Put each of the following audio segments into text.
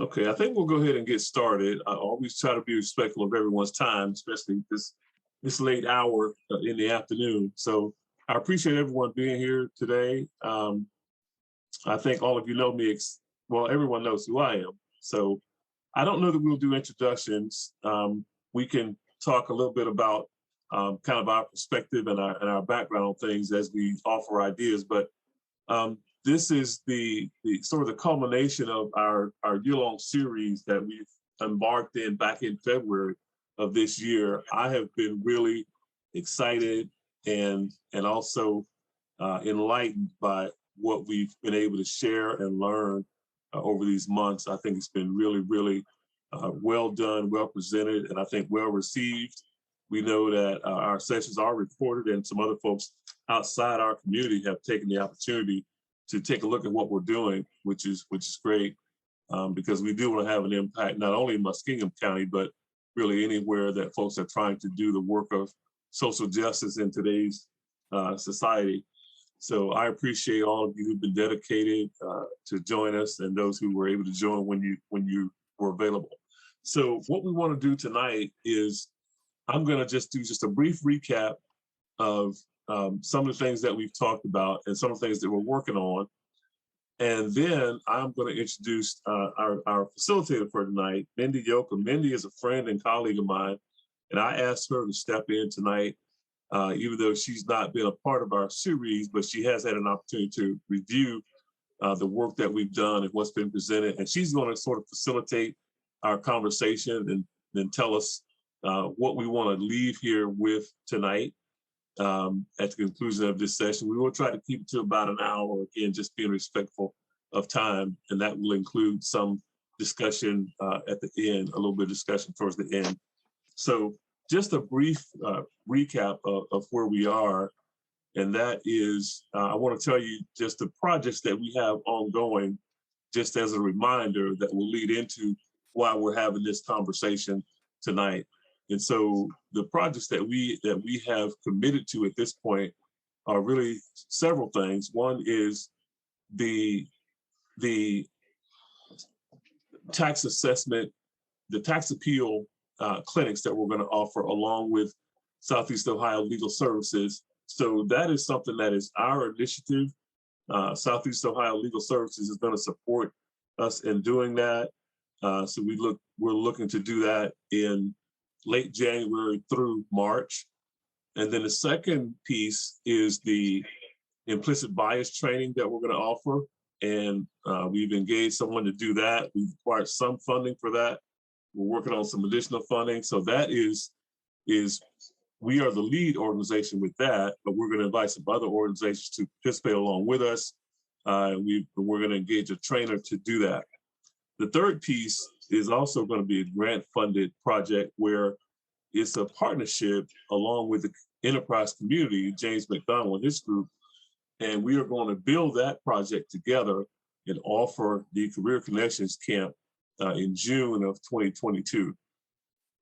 Okay, I think we'll go ahead and get started. I always try to be respectful of everyone's time, especially this late hour in the afternoon. So I appreciate everyone being here today. I think all of you know me. Well, everyone knows who I am. So I don't know that we'll do introductions. We can talk a little bit about kind of our perspective and our background on things as we offer ideas. But this is the sort of the culmination of our year-long series that we've embarked in back in February of this year. I have been really excited and also enlightened by what we've been able to share and learn over these months. I think it's been really well done, well presented, and I think well received. We know that our sessions are recorded, and some other folks outside our community have taken the opportunity to take a look at what we're doing, which is great, because we do want to have an impact not only in Muskingum County, but really anywhere that folks are trying to do the work of social justice in today's society. So I appreciate all of you who've been dedicated to join us, and those who were able to join when you were available. So what we want to do tonight is I'm going to just do a brief recap of some of the things that we've talked about and some of the things that we're working on. And then I'm going to introduce our facilitator for tonight, Mindy Yoakum. Mindy is a friend and colleague of mine, and I asked her to step in tonight, even though she's not been a part of our series, but she has had an opportunity to review the work that we've done and what's been presented. And she's going to sort of facilitate our conversation and then tell us what we want to leave here with tonight. At the conclusion of this session, we will try to keep it to about an hour, again, just being respectful of time, and that will include some discussion at the end, a little bit of discussion towards the end. So just a brief recap of where we are, and that is, I want to tell you just the projects that we have ongoing, just as a reminder that will lead into why we're having this conversation tonight. And so the projects that we have committed to at this point are really several things. One is the tax assessment, the tax appeal clinics that we're going to offer along with Southeast Ohio Legal Services. So that is something that is our initiative. Southeast Ohio Legal Services is going to support us in doing that. So we're looking to do that in late January through March. And then the second piece is the implicit bias training that we're going to offer. And we've engaged someone to do that. We've acquired some funding for that. We're working on some additional funding. So that is we are the lead organization with that, but we're going to invite some other organizations to participate along with us. We're going to engage a trainer to do that. The third piece is also going to be a grant-funded project where it's a partnership along with the enterprise community, James McDonald and his group, and we are going to build that project together and offer the Career Connections Camp in June of 2022.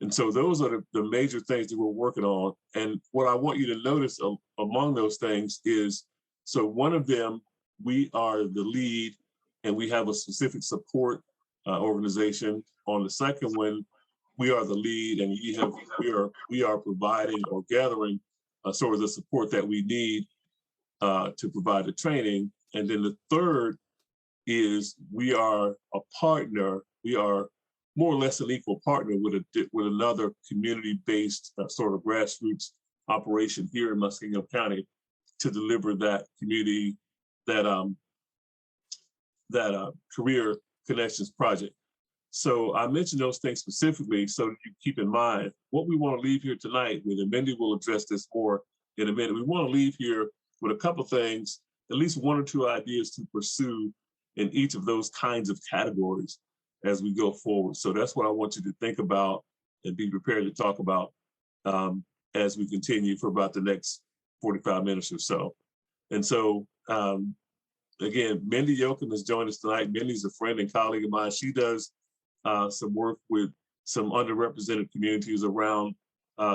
And so those are the major things that we're working on. And what I want you to notice among those things is, so one of them, we are the lead and we have a specific support organization. On the second one, we are the lead and we are providing or gathering sort of the support that we need to provide the training. And then the third is we are a partner. We are more or less an equal partner with another community-based sort of grassroots operation here in Muskingum County to deliver that community, that Career Connections project. So I mentioned those things specifically so that you keep in mind what we want to leave here tonight with, and Mindy will address this more in a minute. We want to leave here with a couple of things, at least one or two ideas to pursue in each of those kinds of categories as we go forward. So that's what I want you to think about and be prepared to talk about as we continue for about the next 45 minutes or so. And so, again, Mindy Yoakum has joined us tonight. Mindy's a friend and colleague of mine. She does some work with some underrepresented communities around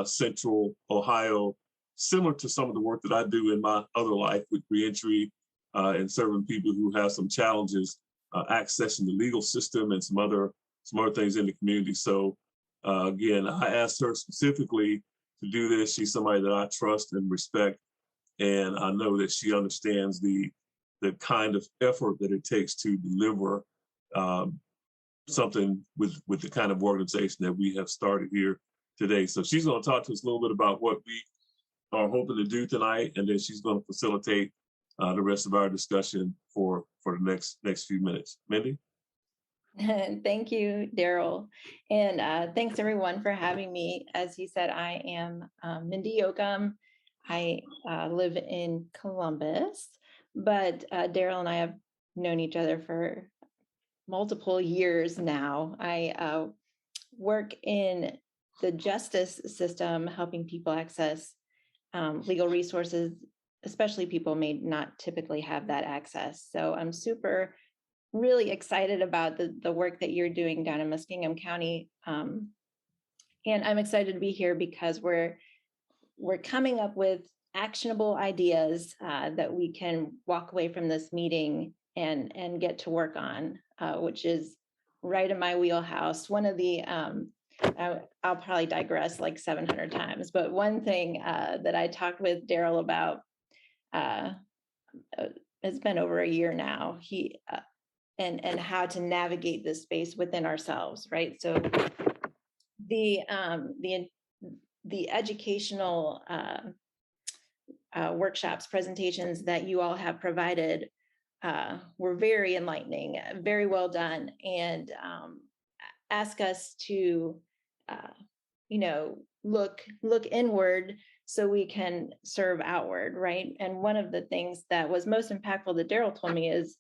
Central Ohio, similar to some of the work that I do in my other life with reentry and serving people who have some challenges accessing the legal system and some other things in the community. So again, I asked her specifically to do this. She's somebody that I trust and respect, and I know that she understands the kind of effort that it takes to deliver something with the kind of organization that we have started here today. So she's going to talk to us a little bit about what we are hoping to do tonight, and then she's going to facilitate the rest of our discussion for the next few minutes. Mindy? Thank you, Daryl. And thanks everyone for having me. As you said, I am Mindy Yoakum. I live in Columbus, but Daryl and I have known each other for multiple years now. I work in the justice system, helping people access legal resources, especially people may not typically have that access. So I'm really excited about the work that you're doing down in Muskingum County. And I'm excited to be here because we're coming up with actionable ideas that we can walk away from this meeting and get to work on, which is right in my wheelhouse. One of the, I'll probably digress like 700 times, but one thing that I talked with Daryl about, it's been over a year now, and how to navigate this space within ourselves, right? So the educational workshops, presentations that you all have provided were very enlightening, very well done, and ask us to, look inward so we can serve outward, right? And one of the things that was most impactful that Daryl told me is,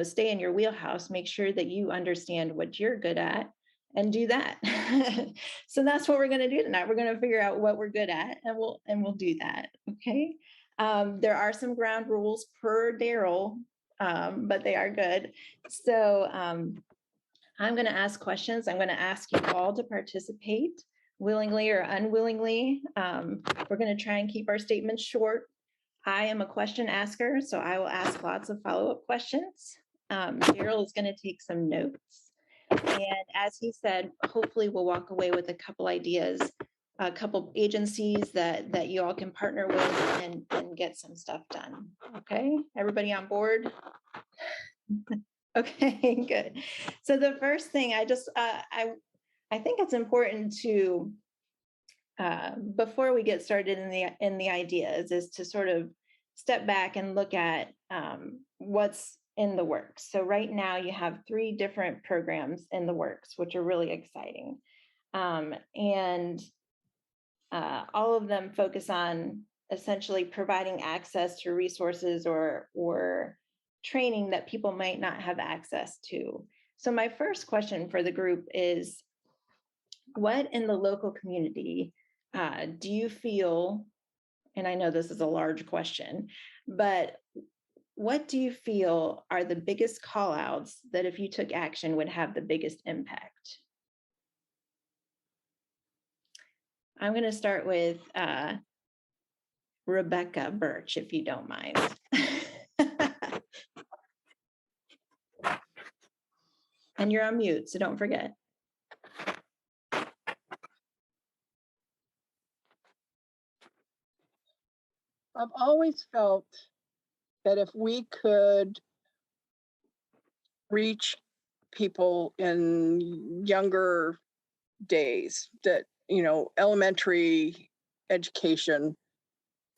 stay in your wheelhouse, make sure that you understand what you're good at and do that. So that's what we're going to do tonight. We're going to figure out what we're good at, and we'll do that. Okay. There are some ground rules per Daryl, but they are good. So I'm going to ask questions. I'm going to ask you all to participate willingly or unwillingly. We're going to try and keep our statements short. I am a question asker, so I will ask lots of follow-up questions. Daryl is going to take some notes. And as he said, hopefully we'll walk away with a couple ideas, a couple agencies that you all can partner with and get some stuff done. Okay, everybody on board? Okay, good. So the first thing I think it's important to, before we get started in the ideas, is to sort of step back and look at what's in the works. So right now you have 3 different programs in the works, which are really exciting. And all of them focus on essentially providing access to resources or training that people might not have access to. So my first question for the group is, what in the local community do you feel, and I know this is a large question, but what do you feel are the biggest call outs that if you took action would have the biggest impact? I'm going to start with Rebecca Birch, if you don't mind. And you're on mute, so don't forget. I've always felt that if we could reach people in younger days, that, elementary education,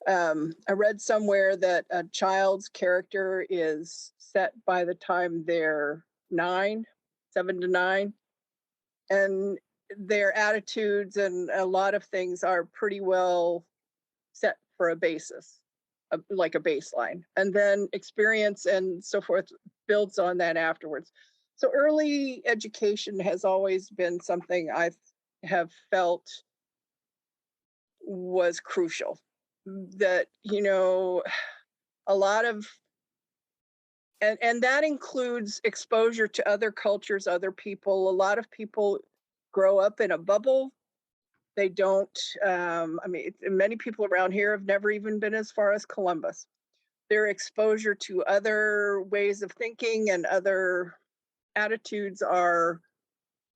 I read somewhere that a child's character is set by the time they're 7 to 9, and their attitudes and a lot of things are pretty well set for a basis, like a baseline, and then experience and so forth builds on that afterwards. So early education has always been something I have felt was crucial. That, a lot of, and that includes exposure to other cultures, other people. A lot of people grow up in a bubble. They don't, many people around here have never even been as far as Columbus. Their exposure to other ways of thinking and other attitudes are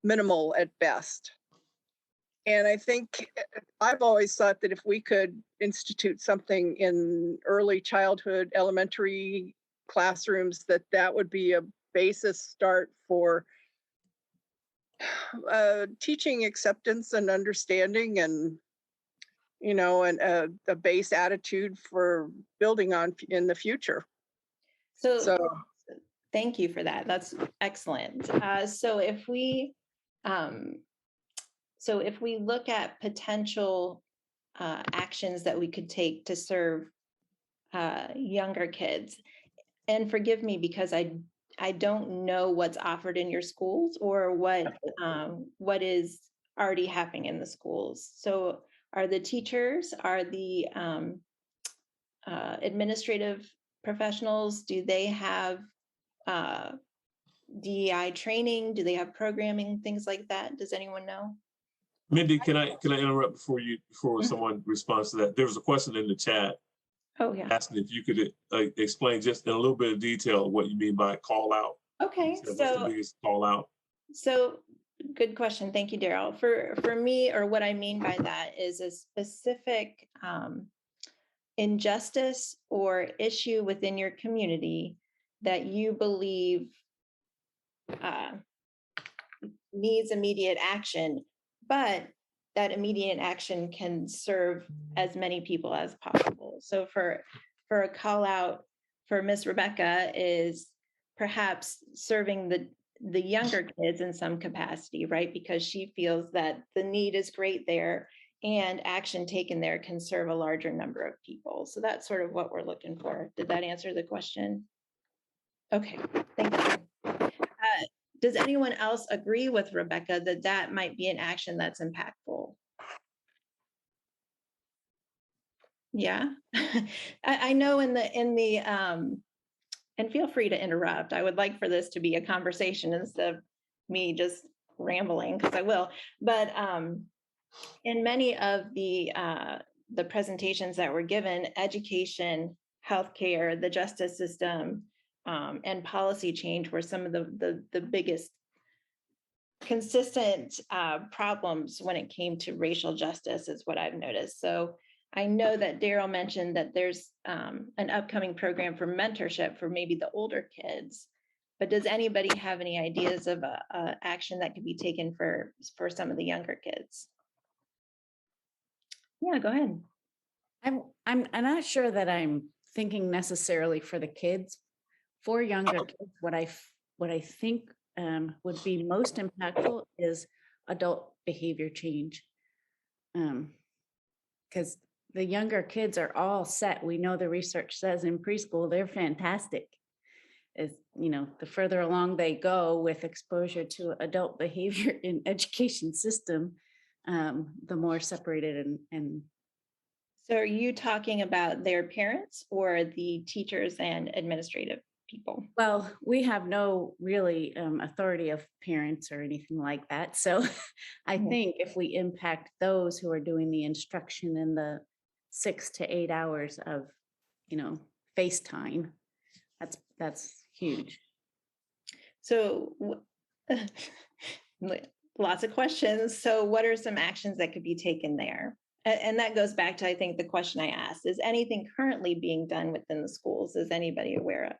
minimal at best. And I think I've always thought that if we could institute something in early childhood, elementary classrooms, that would be a basis start for teaching acceptance and understanding, and and a base attitude for building on in the future. So So thank you for that. That's excellent. So if we look at potential actions that we could take to serve younger kids, and forgive me because I don't know what's offered in your schools or what is already happening in the schools. So are the teachers, are the administrative professionals, do they have DEI training? Do they have programming, things like that? Does anyone know? Mindy, can I interrupt before Mhm. someone responds to that? There was a question in the chat Oh, yeah. asking if you could explain just in a little bit of detail what you mean by call out. Okay, What's the biggest call out? so good question. Thank you, Daryl. For me, or what I mean by that is a specific injustice or issue within your community that you believe uh, needs immediate action, but that immediate action can serve as many people as possible. So for a call out for Miss Rebecca is perhaps serving the younger kids in some capacity, right? Because she feels that the need is great there and action taken there can serve a larger number of people. So that's sort of what we're looking for. Did that answer the question? Okay, thank you. Does anyone else agree with Rebecca that that might be an action that's impactful? Yeah, I know in the and feel free to interrupt. I would like for this to be a conversation instead of me just rambling, because I will. But in many of the presentations that were given, education, healthcare, the justice system, and policy change were some of the biggest consistent problems when it came to racial justice, is what I've noticed. So I know that Daryl mentioned that there's an upcoming program for mentorship for maybe the older kids, but does anybody have any ideas of a action that could be taken for some of the younger kids? Yeah, go ahead. I'm not sure that I'm thinking necessarily for the kids. For younger kids, what I think would be most impactful is adult behavior change. Because the younger kids are all set. We know the research says in preschool, they're fantastic. Is, the further along they go with exposure to adult behavior in education system, the more separated and So are you talking about their parents or the teachers and administrative people? well, we have no really authority of parents or anything like that. So I Mhm. think if we impact those who are doing the instruction in the 6 to 8 hours of, FaceTime, that's huge. So lots of questions. So what are some actions that could be taken there? And that goes back to, I think, the question I asked, is anything currently being done within the schools? Is anybody aware of?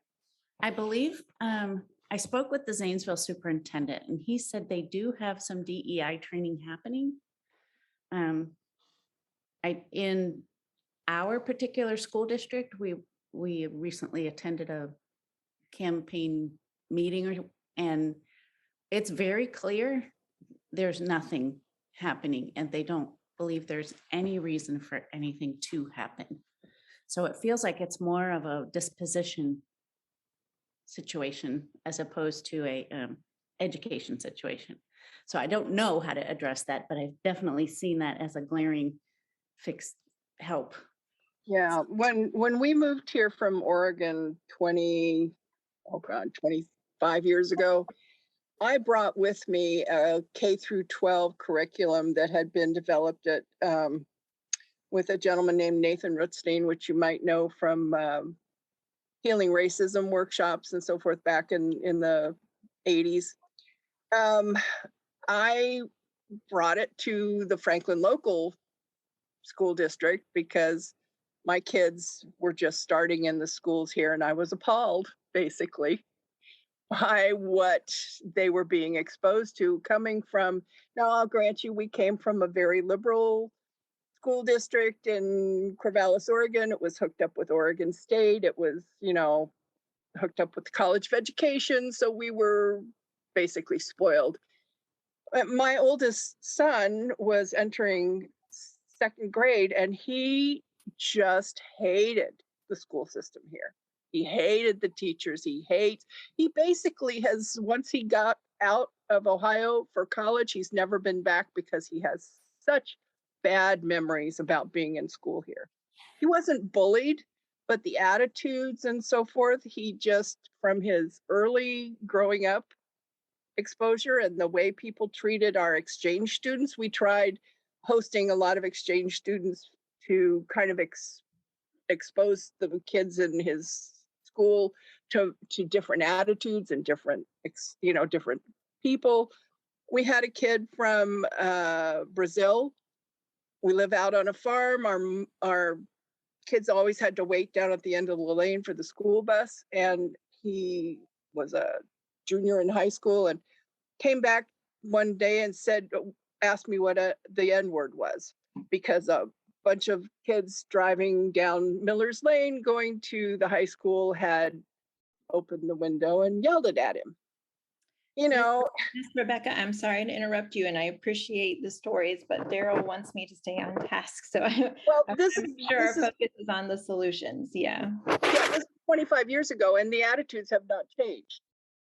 I believe I spoke with the Zanesville superintendent, and he said they do have some DEI training happening. In our particular school district, we recently attended a campaign meeting, and it's very clear there's nothing happening, and they don't believe there's any reason for anything to happen. So it feels like it's more of a disposition situation as opposed to a education situation. So I don't know how to address that, but I've definitely seen that as a glaring fix help. yeah, when we moved here from Oregon 25 years ago, I brought with me a K through 12 curriculum that had been developed at with a gentleman named Nathan Rutstein, which you might know from healing racism workshops and so forth back in the 80s. I brought it to the Franklin local school district because my kids were just starting in the schools here, and I was appalled, basically, by what they were being exposed to coming from. Now, I'll grant you, we came from a very liberal school district in Corvallis, Oregon. It was hooked up with Oregon State. It was, hooked up with the College of Education. So we were basically spoiled. My oldest son was entering second grade, and he just hated the school system here. He hated the teachers. He basically has, once he got out of Ohio for college, he's never been back because he has such bad memories about being in school here. He wasn't bullied, but the attitudes and so forth, he just, from his early growing up exposure and the way people treated our exchange students, we tried hosting a lot of exchange students to kind of expose the kids in his school to different attitudes and different people. We had a kid from Brazil. We live out on a farm. Our kids always had to wait down at the end of the lane for the school bus, and he was a junior in high school and came back one day and asked me what the N-word was, because a bunch of kids driving down Miller's Lane going to the high school had opened the window and yelled it at him. Miss Rebecca, I'm sorry to interrupt you, and I appreciate the stories, but Daryl wants me to stay on task. So I'm sure our focus is on the solutions. Yeah, this is 25 years ago, and the attitudes have not changed.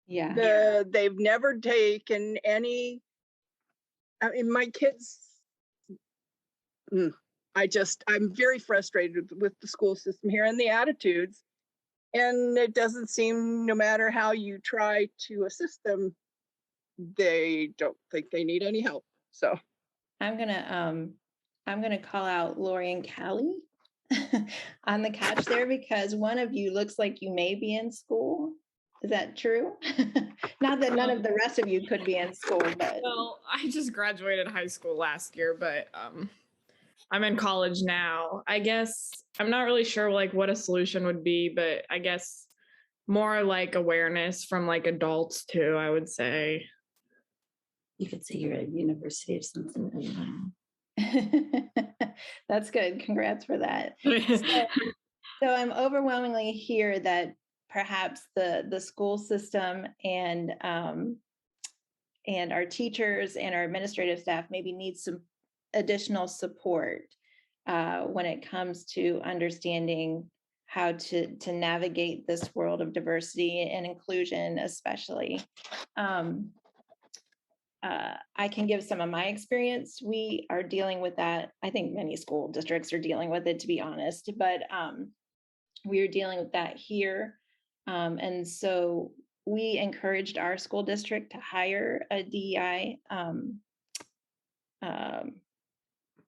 Yeah. They've never taken any. I mean, my kids. I'm very frustrated with the school system here and the attitudes. And it doesn't seem, no matter how you try to assist them, they don't think they need any help. So I'm gonna call out Lori and Callie on the couch there, because one of you looks like you may be in school. Is that true? Not that none of the rest of you could be in school, but well, I just graduated high school last year, but I'm in college now. I guess I'm not really sure like what a solution would be, but I guess more like awareness from like adults too, I would say. You could say you're at university or something. that's good. Congrats for that. So I'm overwhelmingly here that perhaps the school system and our teachers and our administrative staff maybe need some additional support when it comes to understanding how to navigate this world of diversity and inclusion, especially. I can give some of my experience. We are dealing with that. I think many school districts are dealing with it, to be honest, but we are dealing with that here. And so we encouraged our school district to hire a DEI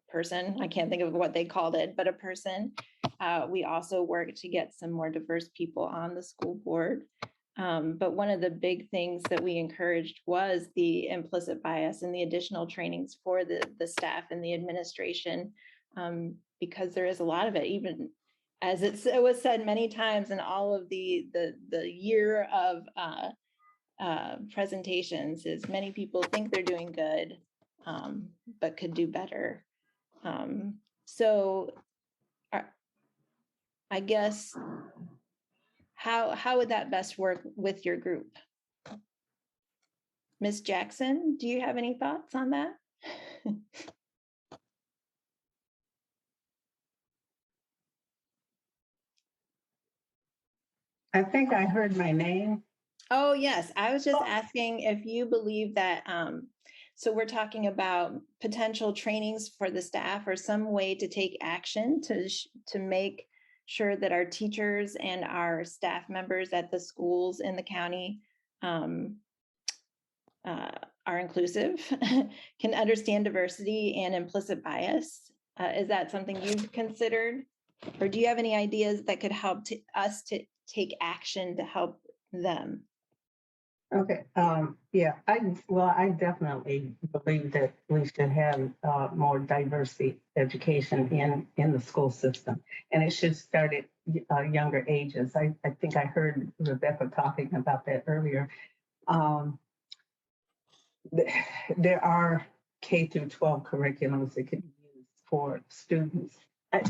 person. I can't think of what they called it, but a person. We also worked to get some more diverse people on the school board. But one of the big things that we encouraged was the implicit bias and the additional trainings for the staff and the administration, because there is a lot of it, even as it was said many times in all of the year of presentations, is many people think they're doing good, but could do better. So I guess, how would that best work with your group? Ms. Jackson, do you have any thoughts on that? I think I heard my name. Oh, yes. I was just asking if you believe that, so we're talking about potential trainings for the staff or some way to take action to make sure that our teachers and our staff members at the schools in the county are inclusive, can understand diversity and implicit bias. Is that something you've considered? Or do you have any ideas that could help us to take action to help them? Okay, yeah, I definitely believe that we should have more diversity education in the school system. And it should start at younger ages. I think I heard Rebecca talking about that earlier. Um, there are K through 12 curriculums that can be used for students.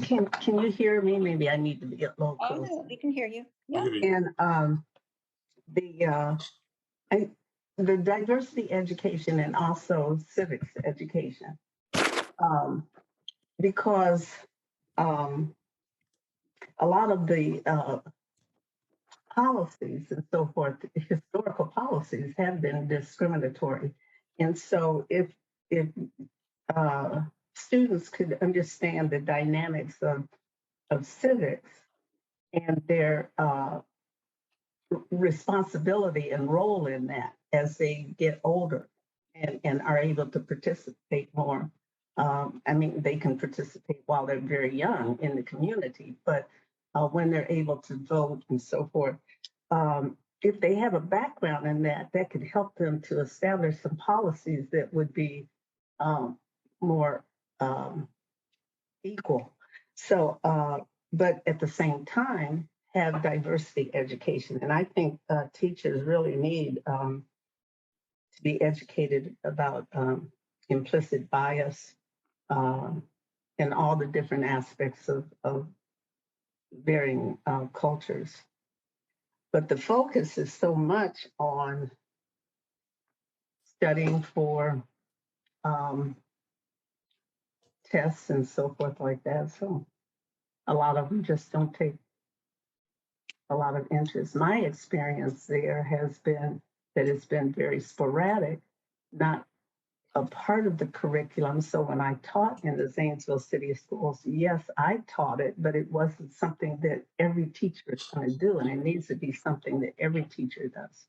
Can you hear me? Maybe I need to be a little Oh, closer. no, we can hear you. We Yeah. hear you. And the I, the diversity education and also civics education, because a lot of the policies and so forth, historical policies have been discriminatory, and so if students could understand the dynamics of civics and their responsibility and role in that as they get older and are able to participate more. I mean, they can participate while they're very young in the community, but when they're able to vote and so forth, if they have a background in that, that could help them to establish some policies that would be more equal. So, but at the same time, have diversity education. And I think teachers really need to be educated about implicit bias and all the different aspects of varying cultures. But the focus is so much on studying for tests and so forth like that. So a lot of them just don't take a lot of interest. My experience there has been that it's been very sporadic, not a part of the curriculum. So when I taught in the Zanesville City Schools, yes, I taught it, but it wasn't something that every teacher is going to do. And it needs to be something that every teacher does.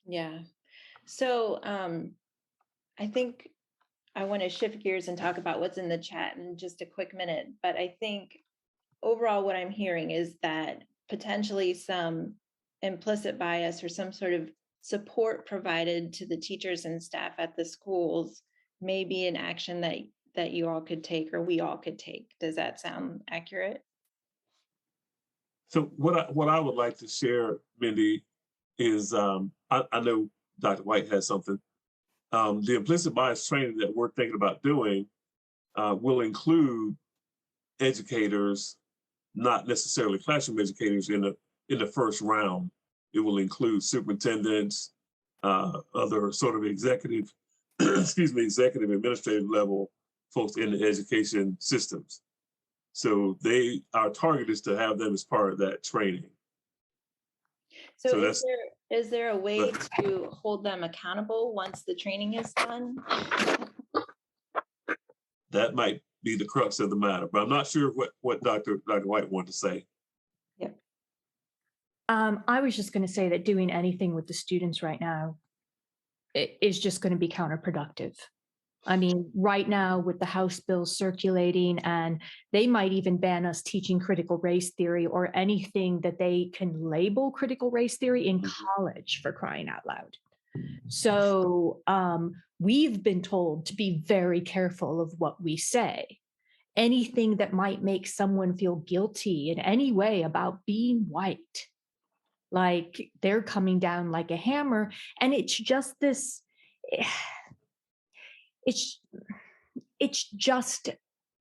Yeah. So I think I want to shift gears and talk about what's in the chat in just a quick minute. But I think overall what I'm hearing is that potentially some implicit bias or some sort of support provided to the teachers and staff at the schools may be an action that you all could take or we all could take. Does that sound accurate? So what I would like to share, Mindy, is I know Dr. White has something. The implicit bias training that we're thinking about doing will include educators, not necessarily classroom educators in the first round. It will include superintendents, other sort of executive, excuse me, executive administrative level folks in the education systems. So our target is to have them as part of that training. So is there a way to hold them accountable once the training is done? That might be the crux of the matter, but I'm not sure what Dr. White wanted to say. Yep. I was just going to say that doing anything with the students right now is just going to be counterproductive. I mean, right now with the House bills circulating, and they might even ban us teaching critical race theory or anything that they can label critical race theory in college, for crying out loud. So we've been told to be very careful of what we say. Anything that might make someone feel guilty in any way about being white, like they're coming down like a hammer. And it's just this, it's just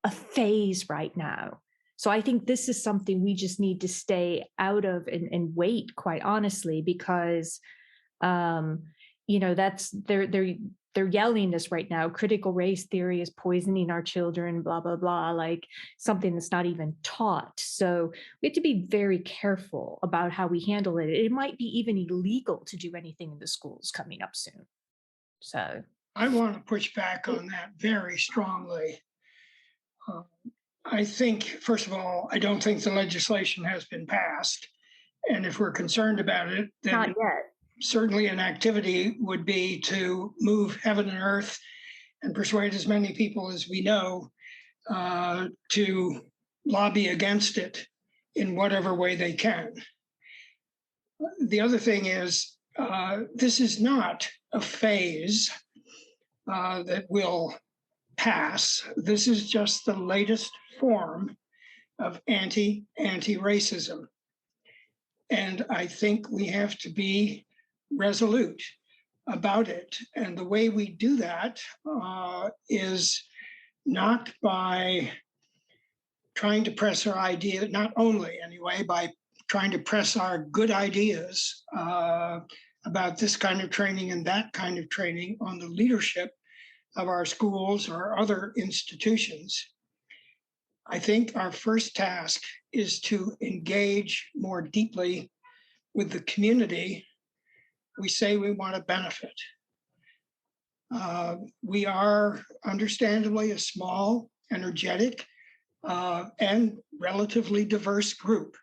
a phase right now. So I think this is something we just need to stay out of and wait, quite honestly, because that's they're yelling this right now. Critical race theory is poisoning our children, blah, blah, blah, like something that's not even taught. So we have to be very careful about how we handle it. It might be even illegal to do anything in the schools coming up soon. So I want to push back on that very strongly. I think, first of all, I don't think the legislation has been passed. And if we're concerned about it, then not yet. Certainly an activity would be to move heaven and earth and persuade as many people as we know to lobby against it in whatever way they can. The other thing is, this is not a phase that will pass. This is just the latest form of anti-racism. And I think we have to be resolute about it. And the way we do that is not by trying to press our idea, not only anyway, by trying to press our good ideas about this kind of training and that kind of training on the leadership of our schools or other institutions. I think our first task is to engage more deeply with the community we say we want to benefit. We are understandably a small, energetic, and relatively diverse group.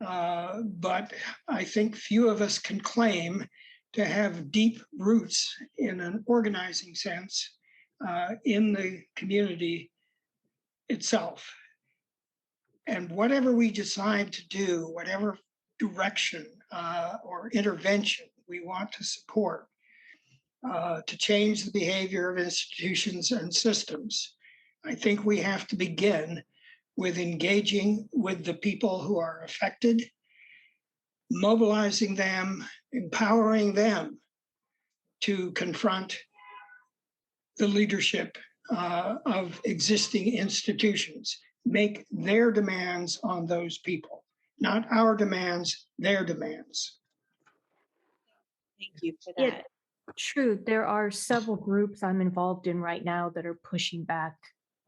But I think few of us can claim to have deep roots in an organizing sense in the community itself. And whatever we decide to do, whatever direction or intervention we want to support to change the behavior of institutions and systems, I think we have to begin with engaging with the people who are affected, mobilizing them, empowering them to confront the leadership of existing institutions, make their demands on those people, not our demands, their demands. Thank you for Yeah, that. true. There are several groups I'm involved in right now that are pushing back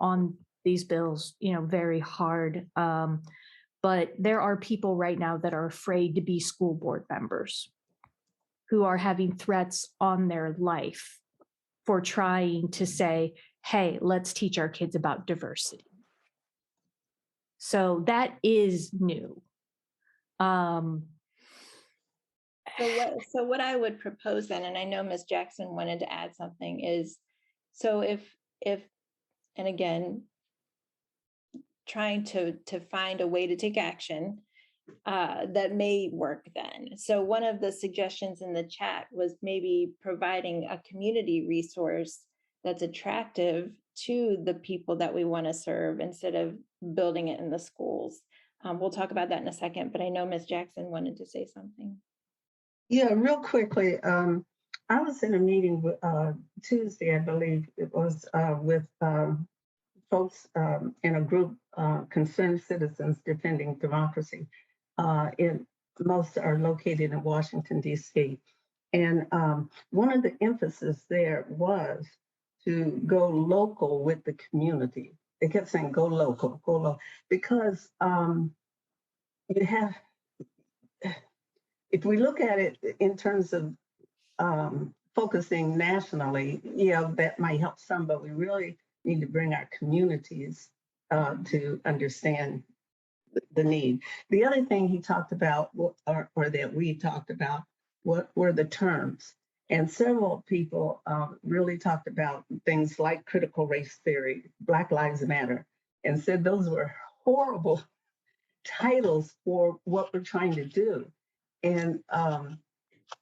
on these bills, very hard. But there are people right now that are afraid to be school board members who are having threats on their life for trying to say, hey, let's teach our kids about diversity. So that is new. So what I would propose then, and I know Ms. Jackson wanted to add something, is so if and again, trying to find a way to take action that may work then. So one of the suggestions in the chat was maybe providing a community resource that's attractive to the people that we want to serve instead of building it in the schools. We'll talk about that in a second, but I know Ms. Jackson wanted to say something. Yeah, real quickly. I was in a meeting Tuesday, I believe it was, with folks in a group, Concerned Citizens Defending Democracy. Most are located in Washington, D.C. And one of the emphasis there was to go local with the community. They kept saying, go local, because you have, if we look at it in terms of focusing nationally, that might help some, but we really need to bring our communities to understand the need. The other thing he talked about, or that we talked about, what were the terms. And several people really talked about things like critical race theory, Black Lives Matter, and said those were horrible titles for what we're trying to do. And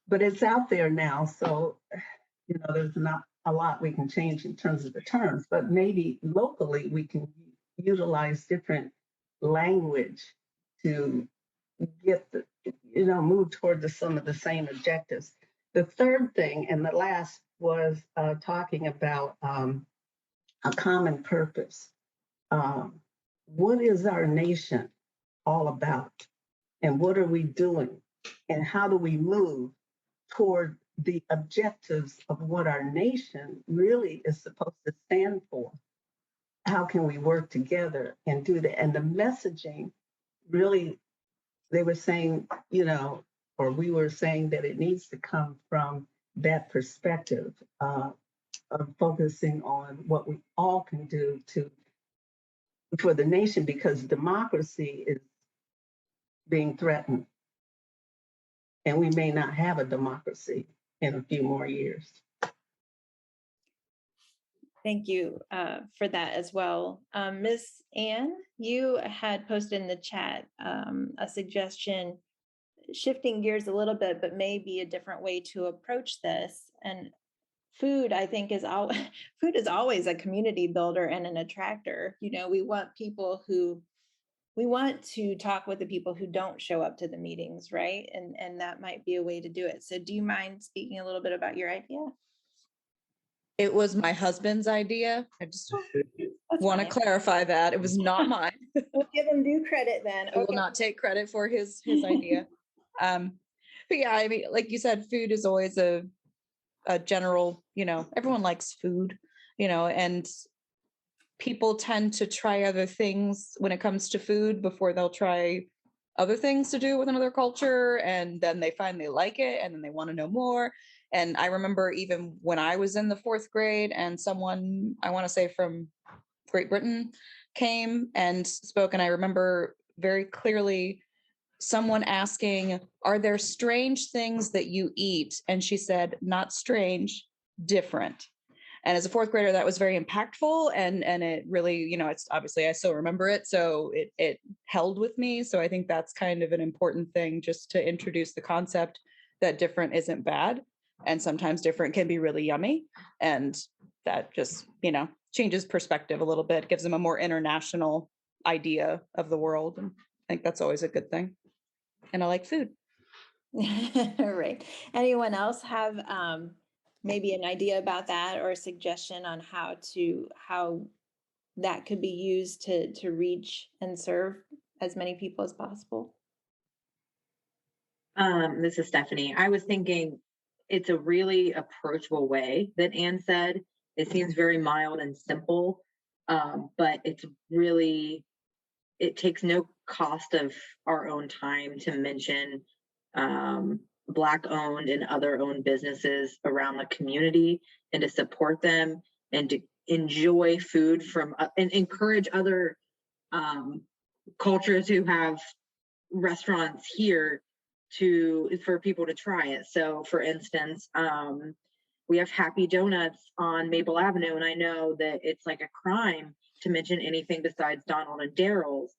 but it's out there now, so there's not a lot we can change in terms of the terms, but maybe locally we can utilize different language to get move toward some of the same objectives. The third thing and the last was talking about a common purpose. What is our nation all about? And what are we doing? And how do we move toward the objectives of what our nation really is supposed to stand for? How can we work together and do that? And the messaging really, they were saying, or we were saying that it needs to come from that perspective of focusing on what we all can do for the nation, because democracy is being threatened. And we may not have a democracy in a few more years. Thank you for that as well. Ms. Ann, you had posted in the chat a suggestion shifting gears a little bit, but maybe a different way to approach this. And food, I think, is food is always a community builder and an attractor. You know, we want to talk with the people who don't show up to the meetings, right? And that might be a way to do it. So do you mind speaking a little bit about your idea? It was my husband's idea. I just That's want to fine. clarify that it was not mine. We'll give him due credit then. I will Okay. not take credit for his idea. But yeah, I mean, like you said, food is always a general, you know, everyone likes food, you know, and people tend to try other things when it comes to food before they'll try other things to do with another culture. And then they find they like it and then they want to know more. And I remember even when I was in the 4th grade and someone, I want to say from Great Britain, came and spoke. And I remember very clearly someone asking, "Are there strange things that you eat?" And she said, "Not strange, different." And as a 4th grader, that was very impactful. And it really, you know, it's obviously I still remember it. So it held with me. So I think that's kind of an important thing, just to introduce the concept that different isn't bad. And sometimes different can be really yummy. And that just, you know, changes perspective a little bit, gives them a more international idea of the world. And I think that's always a good thing. And I like food. Right. Anyone else have maybe an idea about that or a suggestion on how that could be used to reach and serve as many people as possible? This is Stephanie. I was thinking it's a really approachable way that Anne said. It seems very mild and simple, but it takes no cost of our own time to mention Black owned and other owned businesses around the community and to support them and to enjoy food from and encourage other cultures who have restaurants here for people to try it. So for instance, we have Happy Donuts on Maple Avenue, and I know that it's like a crime to mention anything besides Donald and Daryl's,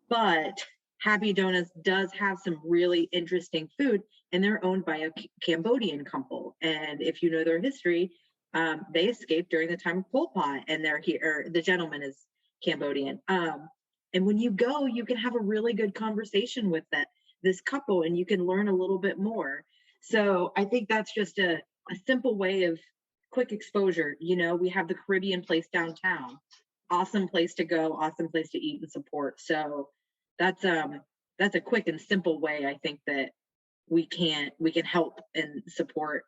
but Happy Donuts does have some really interesting food, and they're owned by a Cambodian couple. And if you know their history, they escaped during the time of Pol Pot, and they're here. The gentleman is Cambodian. And when you go, you can have a really good conversation with this couple, and you can learn a little bit more. So I think that's just a simple way of quick exposure. You know, we have the Caribbean place downtown. Awesome place to go, awesome place to eat and support. So that's a quick and simple way, I think, that we can help and support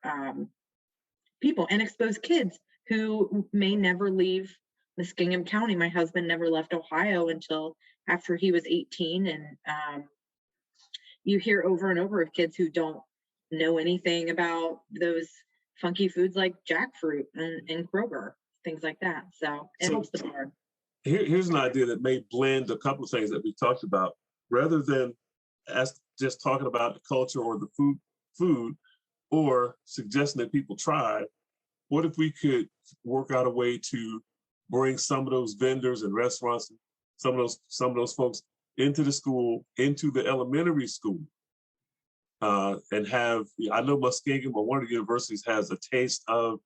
people and expose kids who may never leave Muskingum County. My husband never left Ohio until after he was 18. And you hear over and over of kids who don't know anything about those funky foods like jackfruit and Kroger, things like that. So it helps the board. Here's an idea that may blend a couple of things that we talked about. Rather than just talking about the culture or the food, or suggesting that people try, what if we could work out a way to bring some of those vendors and restaurants, some of those folks into the school, into the elementary school, and have, I know Muskingum or one of the universities has a taste of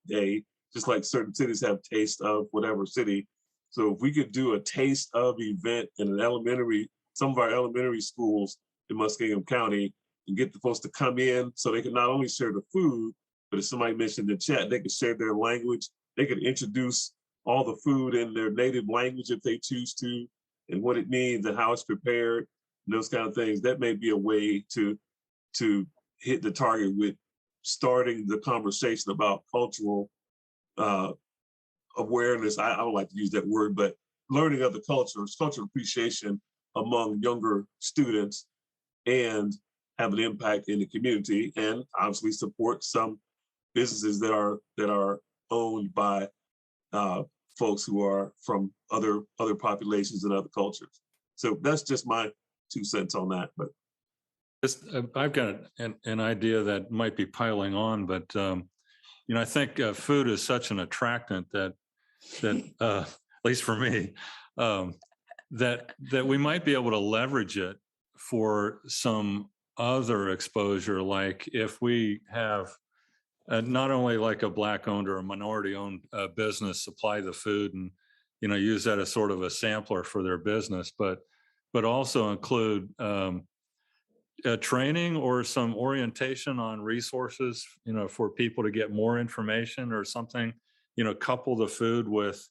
just like certain cities have taste of whatever city. So if we could do a taste of event in some of our elementary schools in Muskingum County, and get the folks to come in so they can not only share the food, but if somebody mentioned in the chat, they could share their language. They could introduce all the food in their native language if they choose to, and what it means and how it's prepared, and those kind of things. That may be a way to hit the target with starting the conversation about cultural awareness. I don't like to use that word, but learning of the cultural appreciation among younger students, and have an impact in the community, and obviously support some businesses that are owned by folks who are from other populations and other cultures. So that's just my 2 cents on that. But I've got an idea that might be piling on, but I think food is such an attractant that at least for me, that we might be able to leverage it for some other exposure, like if we have not only like a Black-owned or a minority-owned business supply the food and, use that as sort of a sampler for their business, but also include training or some orientation on resources, for people to get more information or something, couple the food with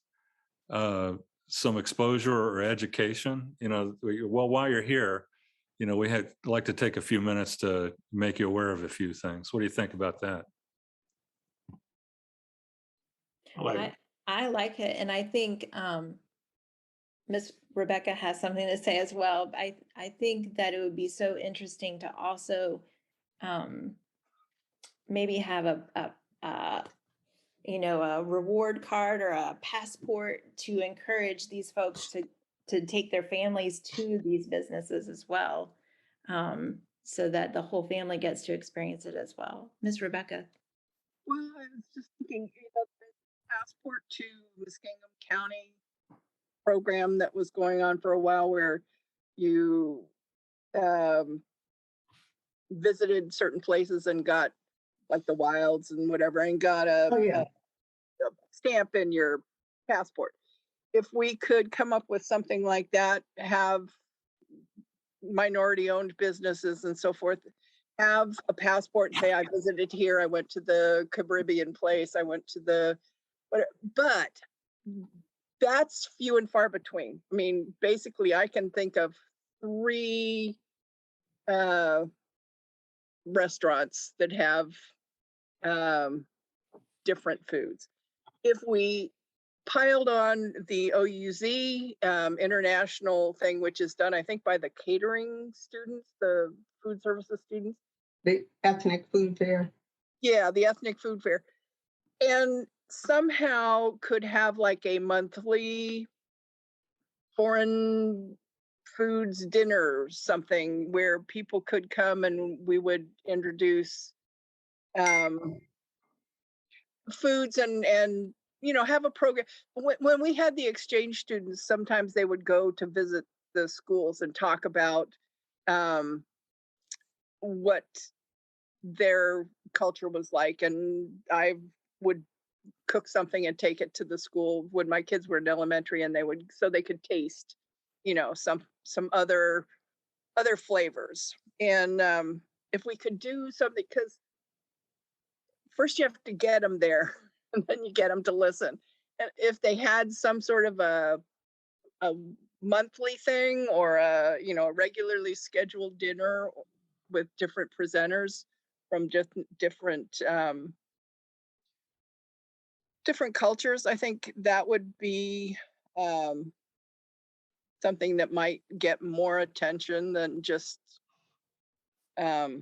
some exposure or education, well, while you're here, we had like to take a few minutes to make you aware of a few things. What do you think about that? I like it. I like it. And I think Miss Rebecca has something to say as well. I think that it would be so interesting to also maybe have a reward card or a passport to encourage these folks to take their families to these businesses as well, so that the whole family gets to experience it as well. Ms. Rebecca. Well, I was just thinking, the passport to Muskingum County program that was going on for a while, where you visited certain places and got like the wilds and whatever, and got a stamp in your passport. If we could come up with something like that, have minority-owned businesses and so forth have a passport, say, I visited here, I went to the Caribbean place, I went to the, but that's few and far between. I mean, basically, I can think of 3 restaurants that have different foods. If we piled on the OUZ international thing, which is done, I think, by the catering students, the food services students. The ethnic food fair. Yeah, the ethnic food fair. And somehow could have like a monthly foreign foods dinner or something where people could come and we would introduce foods and have a program. When we had the exchange students, sometimes they would go to visit the schools and talk about what their culture was like, and I would cook something and take it to the school when my kids were in elementary, and so they could taste some other flavors. And if we could do something, because first you have to get them there and then you get them to listen. And if they had some sort of a monthly thing or a regularly scheduled dinner with different presenters from just different cultures, I think that would be something that might get more attention than just well,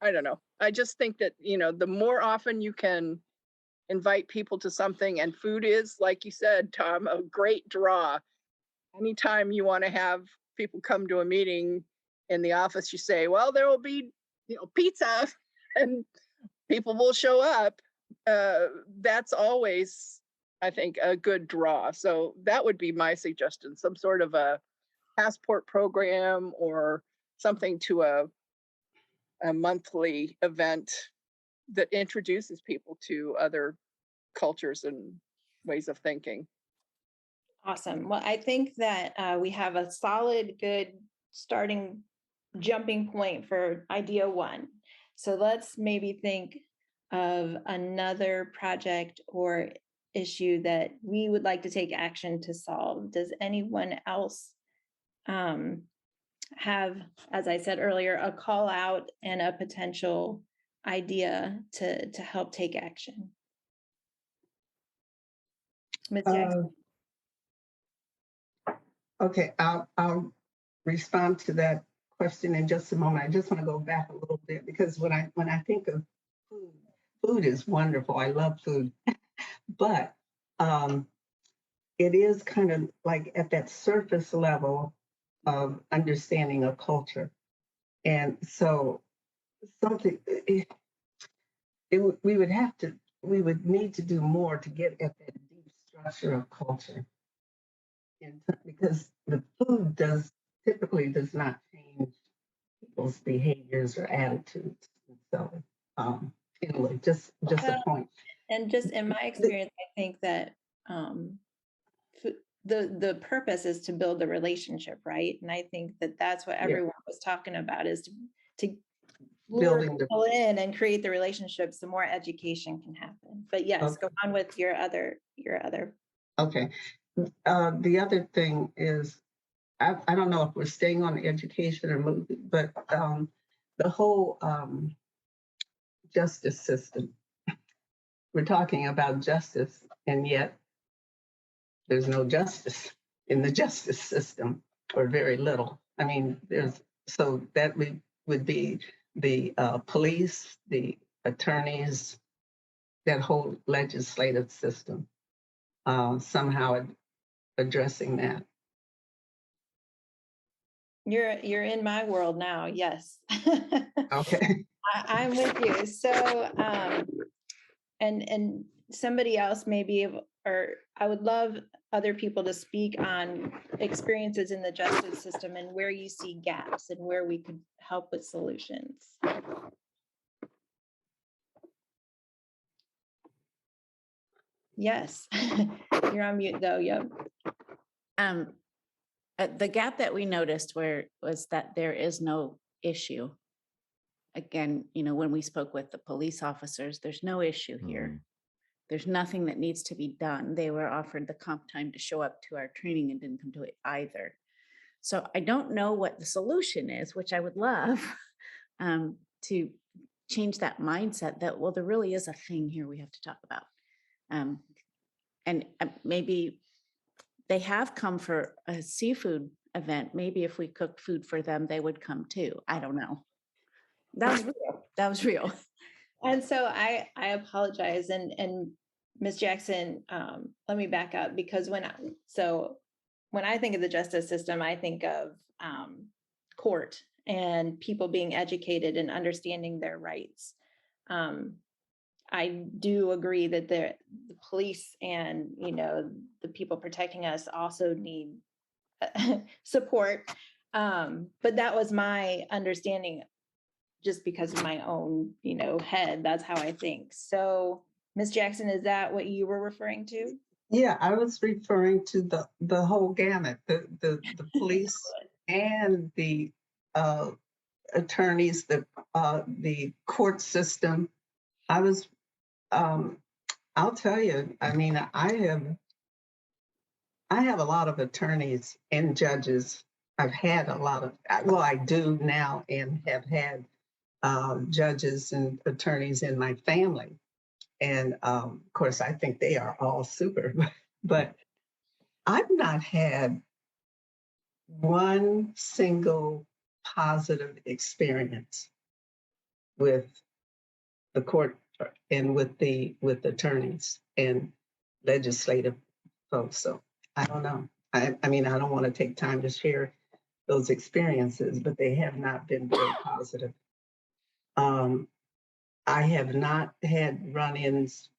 I don't know. I just think that, the more often you can invite people to something, and food is, like you said, Tom, a great draw. Anytime you want to have people come to a meeting in the office, you say, well, there will be, pizza, and people will show up. That's always, I think, a good draw. So that would be my suggestion, some sort of a passport program or something to a monthly event that introduces people to other cultures and ways of thinking. Awesome. Well, I think that we have a solid, good starting jumping point for idea 1. So let's maybe think of another project or issue that we would like to take action to solve. Does anyone else have, as I said earlier, a call out and a potential idea to help take action? Ms. Jackson? Okay, I'll respond to that question in just a moment. I just want to go back a little bit, because when I think of food is wonderful. I love food, but it is kind of like at that surface level of understanding of culture. And so we would need to do more to get at that deep structure of culture. And because the food does typically does not change people's behaviors or attitudes. So anyway, just a point. And just in my experience, I think that the purpose is to build the relationship, right? And I think that that's what everyone was talking about, is to lure people in and create the relationships. The more education can happen. But yes, go on with your other. Okay. The other thing is, I don't know if we're staying on education or moving, but the whole justice system. We're talking about justice, and yet there's no justice in the justice system, or very little. I mean, so that would be the police, the attorneys, that whole legislative system, somehow addressing that. You're in my world now. Yes. Okay. I'm with you. So, and somebody else maybe, or I would love other people to speak on experiences in the justice system and where you see gaps and where we could help with solutions. Yes, you're on mute though. Yep. The gap that we noticed was that there is no issue. Again, when we spoke with the police officers, there's no issue here. There's nothing that needs to be done. They were offered the comp time to show up to our training and didn't come to it either. So I don't know what the solution is, which I would love to change that mindset that, well, there really is a thing here we have to talk about. And maybe they have come for a seafood event. Maybe if we cooked food for them, they would come too. I don't know. That was real. And so I apologize. And Ms. Jackson, let me back up, because when I think of the justice system, I think of court and people being educated and understanding their rights. I do agree that the police and, the people protecting us also need support. But that was my understanding, just because of my own, head. That's how I think. So, Ms. Jackson, is that what you were referring to? Yeah, I was referring to the whole gamut, the police and the attorneys, the court system. I'll tell you, I mean, I have a lot of attorneys and judges. I've had a lot of, well, I do now, and have had judges and attorneys in my family. And of course, I think they are all super, but I've not had one single positive experience with the court and with attorneys and legislative folks. So I don't know. I mean, I don't want to take time to share those experiences, but they have not been very positive. I have not had run-ins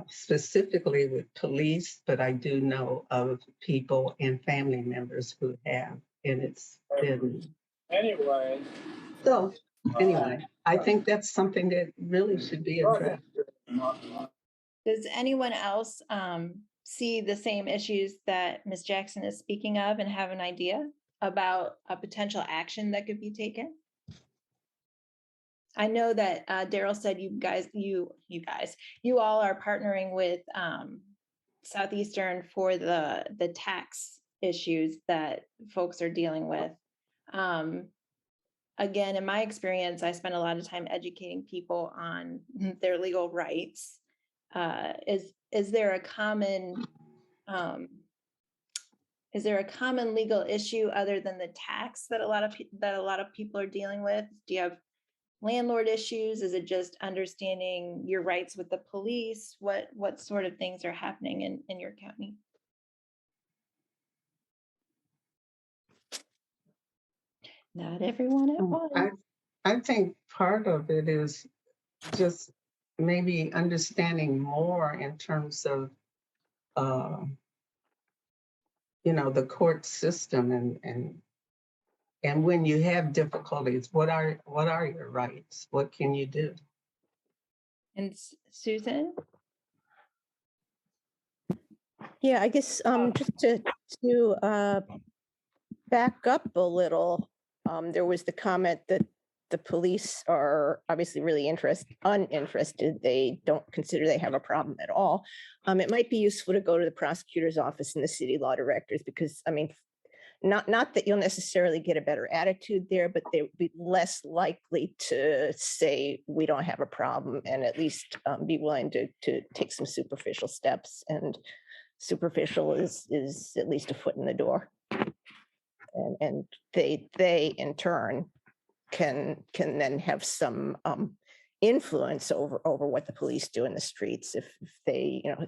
specifically with police, but I do know of people and family members who have, and it's been Anyway. So anyway, I think that's something that really should be addressed. Does anyone else see the same issues that Ms. Jackson is speaking of and have an idea about a potential action that could be taken? I know that Daryl said you all are partnering with Southeastern for the tax issues that folks are dealing with. Again, in my experience, I spend a lot of time educating people on their legal rights. Is there a common legal issue other than the tax that a lot of people are dealing with? Do you have landlord issues? Is it just understanding your rights with the police? What sort of things are happening in your county? Not everyone at once. I think part of it is just maybe understanding more in terms of, the court system and And when you have difficulties, what are your rights? What can you do? And Susan? Yeah, I guess just to back up a little, there was the comment that the police are obviously really uninterested. They don't consider they have a problem at all. It might be useful to go to the prosecutor's office and the city law directors, because I mean, not that you'll necessarily get a better attitude there, but they would be less likely to say we don't have a problem, and at least be willing to take some superficial steps. And superficial is at least a foot in the door. And they in turn can then have some influence over what the police do in the streets if they, you know,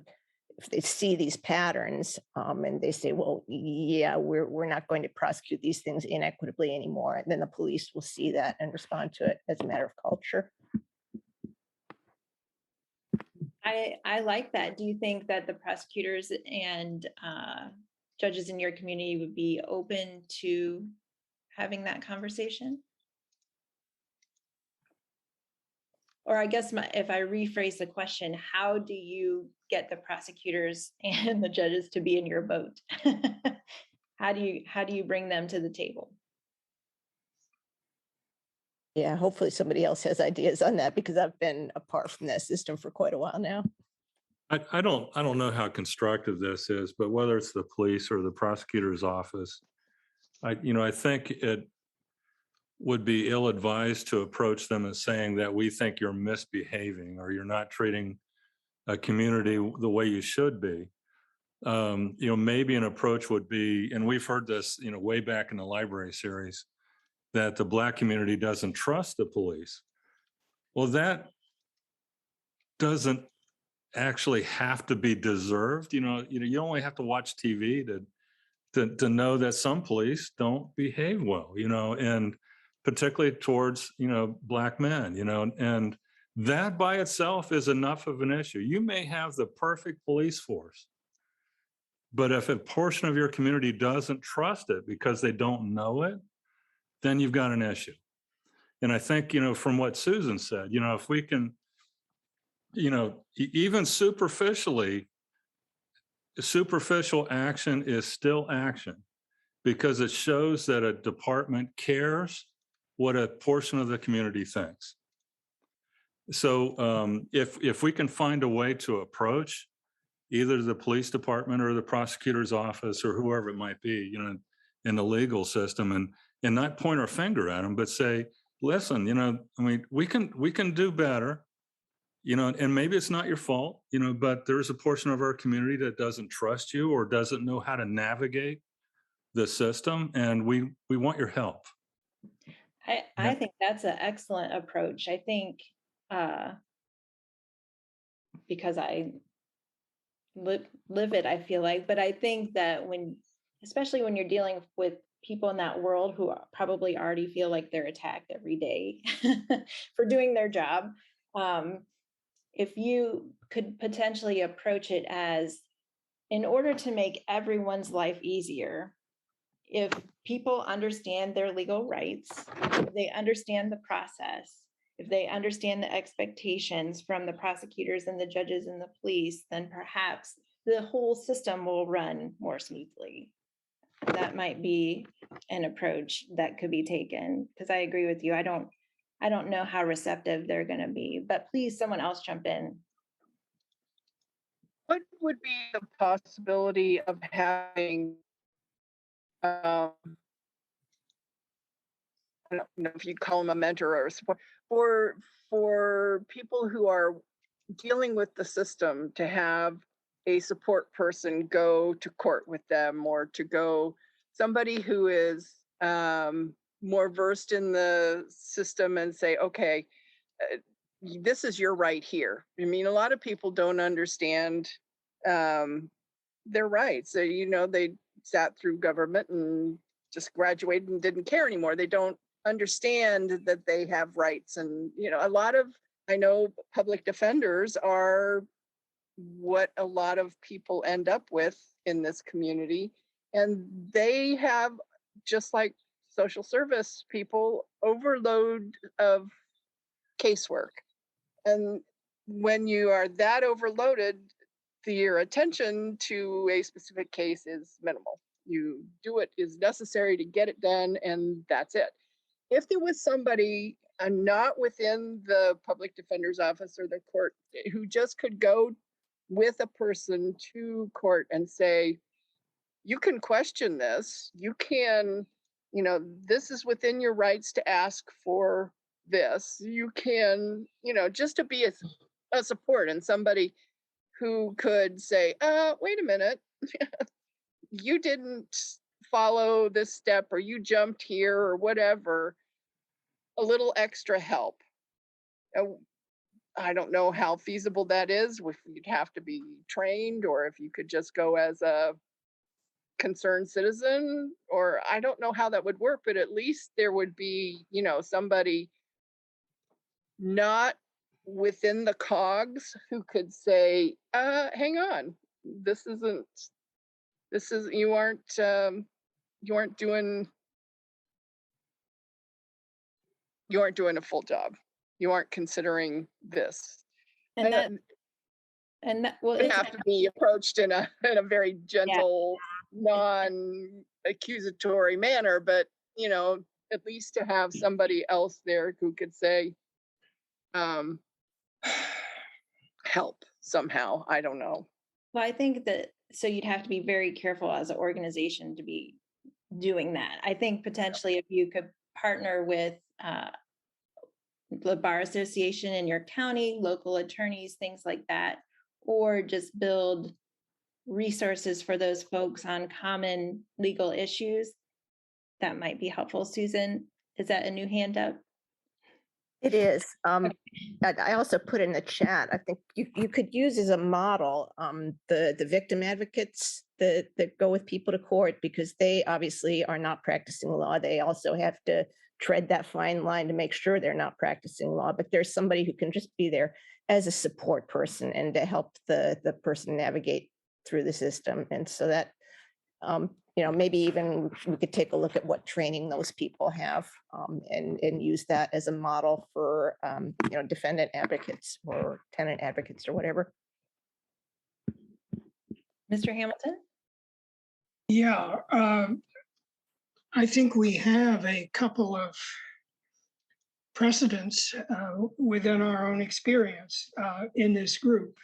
if they see these patterns and they say, well, yeah, we're not going to prosecute these things inequitably anymore, and then the police will see that and respond to it as a matter of culture. I like that. Do you think that the prosecutors and judges in your community would be open to having that conversation? Or I guess if I rephrase the question, how do you get the prosecutors and the judges to be in your boat? How do you bring them to the table? Yeah, hopefully somebody else has ideas on that, because I've been apart from that system for quite a while now. I don't know how constructive this is, but whether it's the police or the prosecutor's office, I think it would be ill-advised to approach them as saying that we think you're misbehaving or you're not treating a community the way you should be. Maybe an approach would be, and we've heard this, way back in the library series, that the Black community doesn't trust the police. Well, that doesn't actually have to be deserved. You only have to watch TV to know that some police don't behave well, and particularly towards, Black men, and that by itself is enough of an issue. You may have the perfect police force, but if a portion of your community doesn't trust it because they don't know it, then you've got an issue. And I think, from what Susan said, if we can, even superficially, superficial action is still action because it shows that a department cares what a portion of the community thinks. So if we can find a way to approach either the police department or the prosecutor's office or whoever it might be, in the legal system, and not point our finger at them, but say, listen, we can do better, and maybe it's not your fault, but there's a portion of our community that doesn't trust you or doesn't know how to navigate the system, and we want your help. I think that's an excellent approach. I think because I live it, I feel like, but I think that especially when you're dealing with people in that world who probably already feel like they're attacked every day for doing their job, if you could potentially approach it as, in order to make everyone's life easier, if people understand their legal rights, if they understand the process, if they understand the expectations from the prosecutors and the judges and the police, then perhaps the whole system will run more smoothly. That might be an approach that could be taken, because I agree with you. I don't know how receptive they're going to be, but please, someone else jump in. What would be the possibility of having, I don't know if you call them a mentor or support, for people who are dealing with the system, to have a support person go to court with them, or to go somebody who is more versed in the system and say, okay, this is your right here. I mean, a lot of people don't understand their rights. They sat through government and just graduated and didn't care anymore. They don't understand that they have rights. And, I know public defenders are what a lot of people end up with in this community. And they have, just like social service people overload of casework. And when you are that overloaded, your attention to a specific case is minimal. You do what is necessary to get it done, and that's it. If there was somebody not within the public defender's office or the court who just could go with a person to court and say, you can question this, you can, this is within your rights to ask for this, you can, just to be a support and somebody who could say, wait a minute, you didn't follow this step or you jumped here or whatever, a little extra help. I don't know how feasible that is, if you'd have to be trained or if you could just go as a concerned citizen, or I don't know how that would work, but at least there would be, somebody not within the cogs who could say, hang on, you aren't doing a full job. You aren't considering this. And that well, It it's have to be approached in a very gentle, non-accusatory manner, but at least to have somebody else there who could say, help somehow. I don't know. well, I think that so you'd have to be very careful as an organization to be doing that. I think potentially if you could partner with the bar association in your county, local attorneys, things like that, or just build resources for those folks on common legal issues, that might be helpful. Susan, is that a new hand up? It is. I also put in the chat, I think you could use as a model the victim advocates that go with people to court, because they obviously are not practicing law. They also have to tread that fine line to make sure they're not practicing law, but there's somebody who can just be there as a support person and to help the person navigate through the system. And so that, maybe even we could take a look at what training those people have and use that as a model for, defendant advocates or tenant advocates or whatever. Mr. Hamilton? Yeah, I think we have a couple of precedents within our own experience in this group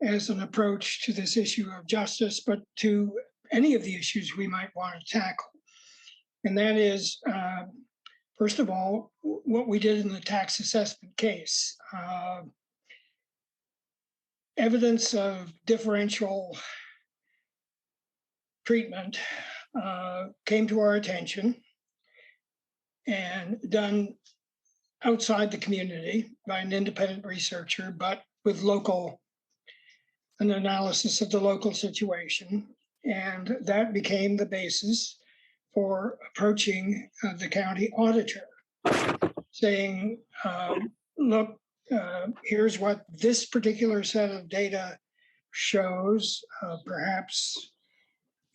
as an approach to this issue of justice, but to any of the issues we might want to tackle. And that is, first of all, what we did in the tax assessment case. Evidence of differential treatment came to our attention and done outside the community by an independent researcher, but with an analysis of the local situation. And that became the basis for approaching the county auditor, saying, look, here's what this particular set of data shows. Perhaps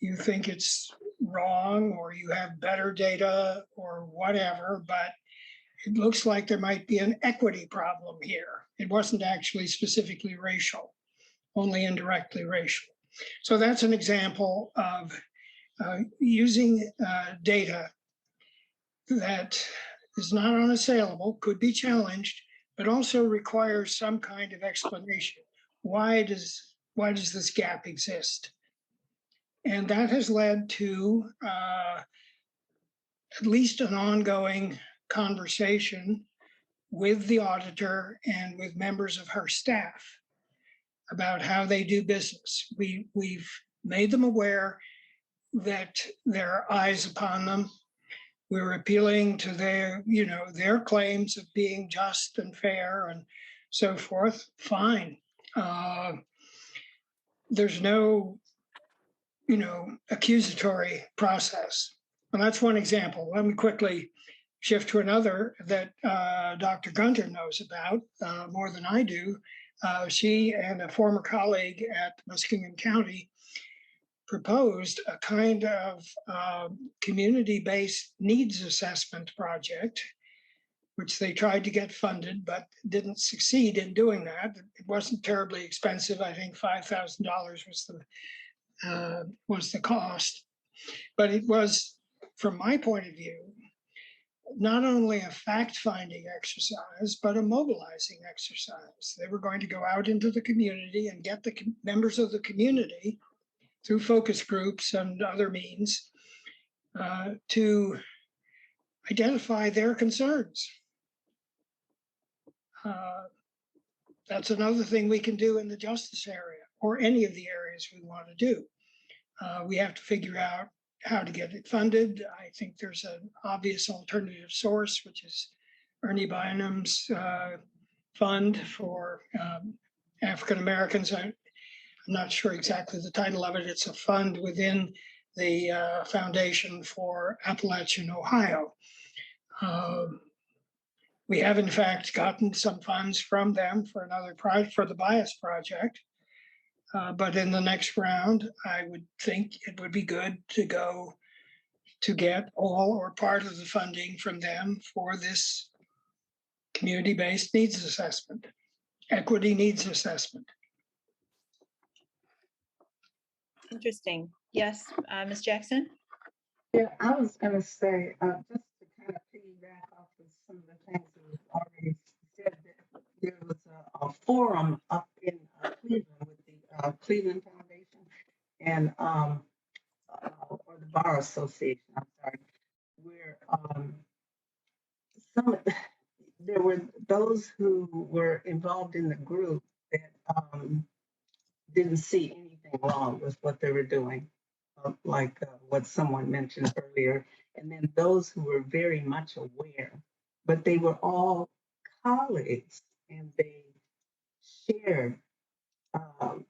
you think it's wrong or you have better data or whatever, but it looks like there might be an equity problem here. It wasn't actually specifically racial, only indirectly racial. So that's an example of using data that is not unassailable, could be challenged, but also requires some kind of explanation. Why does this gap exist? And that has led to at least an ongoing conversation with the auditor and with members of her staff about how they do business. We've made them aware that there are eyes upon them. We're appealing to their claims of being just and fair and so forth. Fine. There's no, accusatory process. And that's one example. Let me quickly shift to another that Dr. Gunter knows about more than I do. She and a former colleague at Muskingum County proposed a kind of community-based needs assessment project, which they tried to get funded, but didn't succeed in doing that. It wasn't terribly expensive. I think $5,000 was the cost, but it was, from my point of view, not only a fact-finding exercise, but a mobilizing exercise. They were going to go out into the community and get the members of the community through focus groups and other means to identify their concerns. That's another thing we can do in the justice area or any of the areas we want to do. We have to figure out how to get it funded. I think there's an obvious alternative source, which is Ernie Bynum's fund for African Americans. I'm not sure exactly the title of it. It's a fund within the Foundation for Appalachian Ohio. We have in fact gotten some funds from them for another project, for the Bias Project. But in the next round, I would think it would be good to go to get all or part of the funding from them for this community-based needs assessment, equity needs assessment. Interesting. Yes, Ms. Jackson? Yeah, I was going to say, just to kind of piggyback off of some of the things that was already said, that there was a forum up in Cleveland with the Cleveland Foundation and or the Bar Association, I'm sorry, where there were those who were involved in the group that didn't see anything wrong with what they were doing, like what someone mentioned earlier, and then those who were very much aware, but they were all colleagues and they shared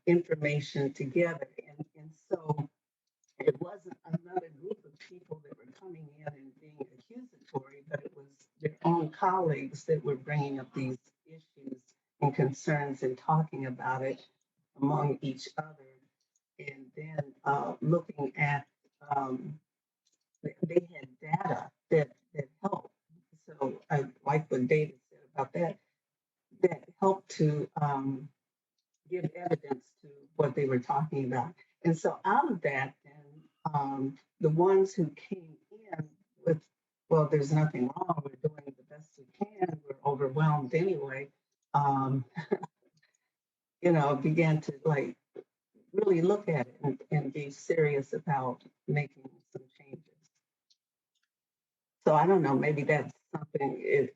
information together. And so it wasn't another group of people that were coming in and being accusatory, but it was their own colleagues that were bringing up these issues and concerns and talking about it among each other. And then looking at, they had data that helped. So I like what David said about that, that helped to give evidence to what they were talking about. And so out of that, then the ones who came in with, well, there's nothing wrong, we're doing the best we can, we're overwhelmed anyway, you know, began to like really look at it and be serious about making some changes. So I don't know, maybe that's something,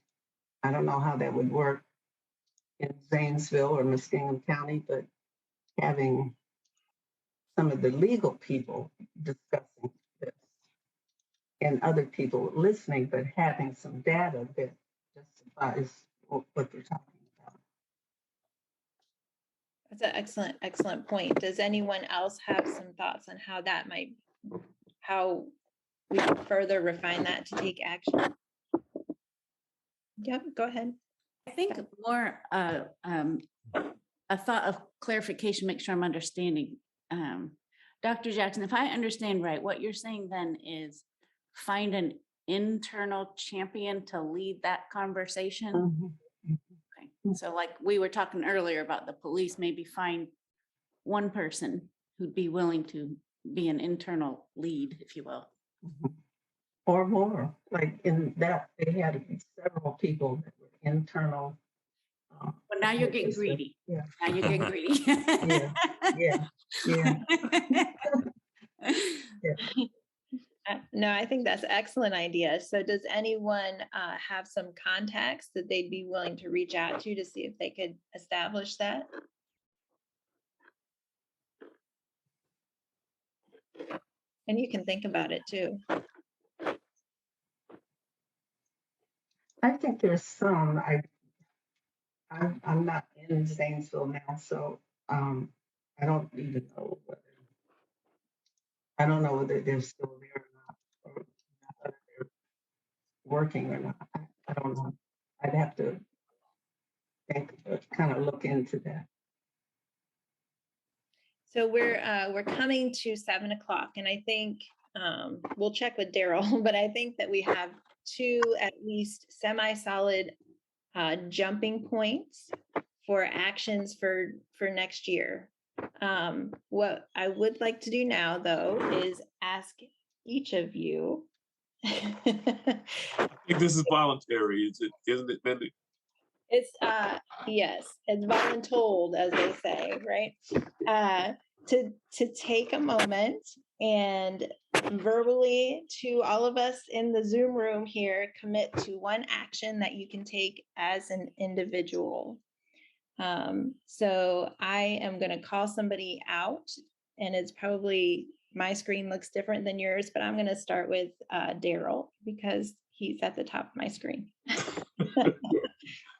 I don't know how that would work in Zanesville or Muskingum County, but having some of the legal people discussing this and other people listening, but having some data that justifies what they're talking about. That's an excellent, excellent point. Does anyone else have some thoughts on how that might, how we can further refine that to take action? Yep, go ahead. I think more a thought of clarification, make sure I'm understanding. Dr. Jackson, if I understand right, what you're saying then is find an internal champion to lead that conversation. Mm-hmm. Okay. So like we were talking earlier about the police, maybe find one person who'd be willing to be an internal lead, if you will. Mm-hmm. Or more, like in that they had several people that were internal. But now you're getting greedy. Yeah. Now you're getting greedy. Yeah. No, I think that's an excellent idea. So does anyone have some contacts that they'd be willing to reach out to see if they could establish that? And you can think about it too. I think there's some. I'm not in Zanesville now, so I don't even know whether they're still there or not, or whether they're working or not. I don't know. I'd have to think, kind of look into that. So we're coming to 7 o'clock, and I think we'll check with Daryl, but I think that we have 2 at least semi-solid jumping points for actions for next year. What I would like to do now, though, is ask each of you. I think this is voluntary, isn't it, Mindy? It's yes, it's voluntold, as they say, right? To take a moment and verbally, to all of us in the Zoom room here, commit to one action that you can take as an individual. So I am going to call somebody out, and it's probably, my screen looks different than yours, but I'm going to start with Daryl because he's at the top of my screen.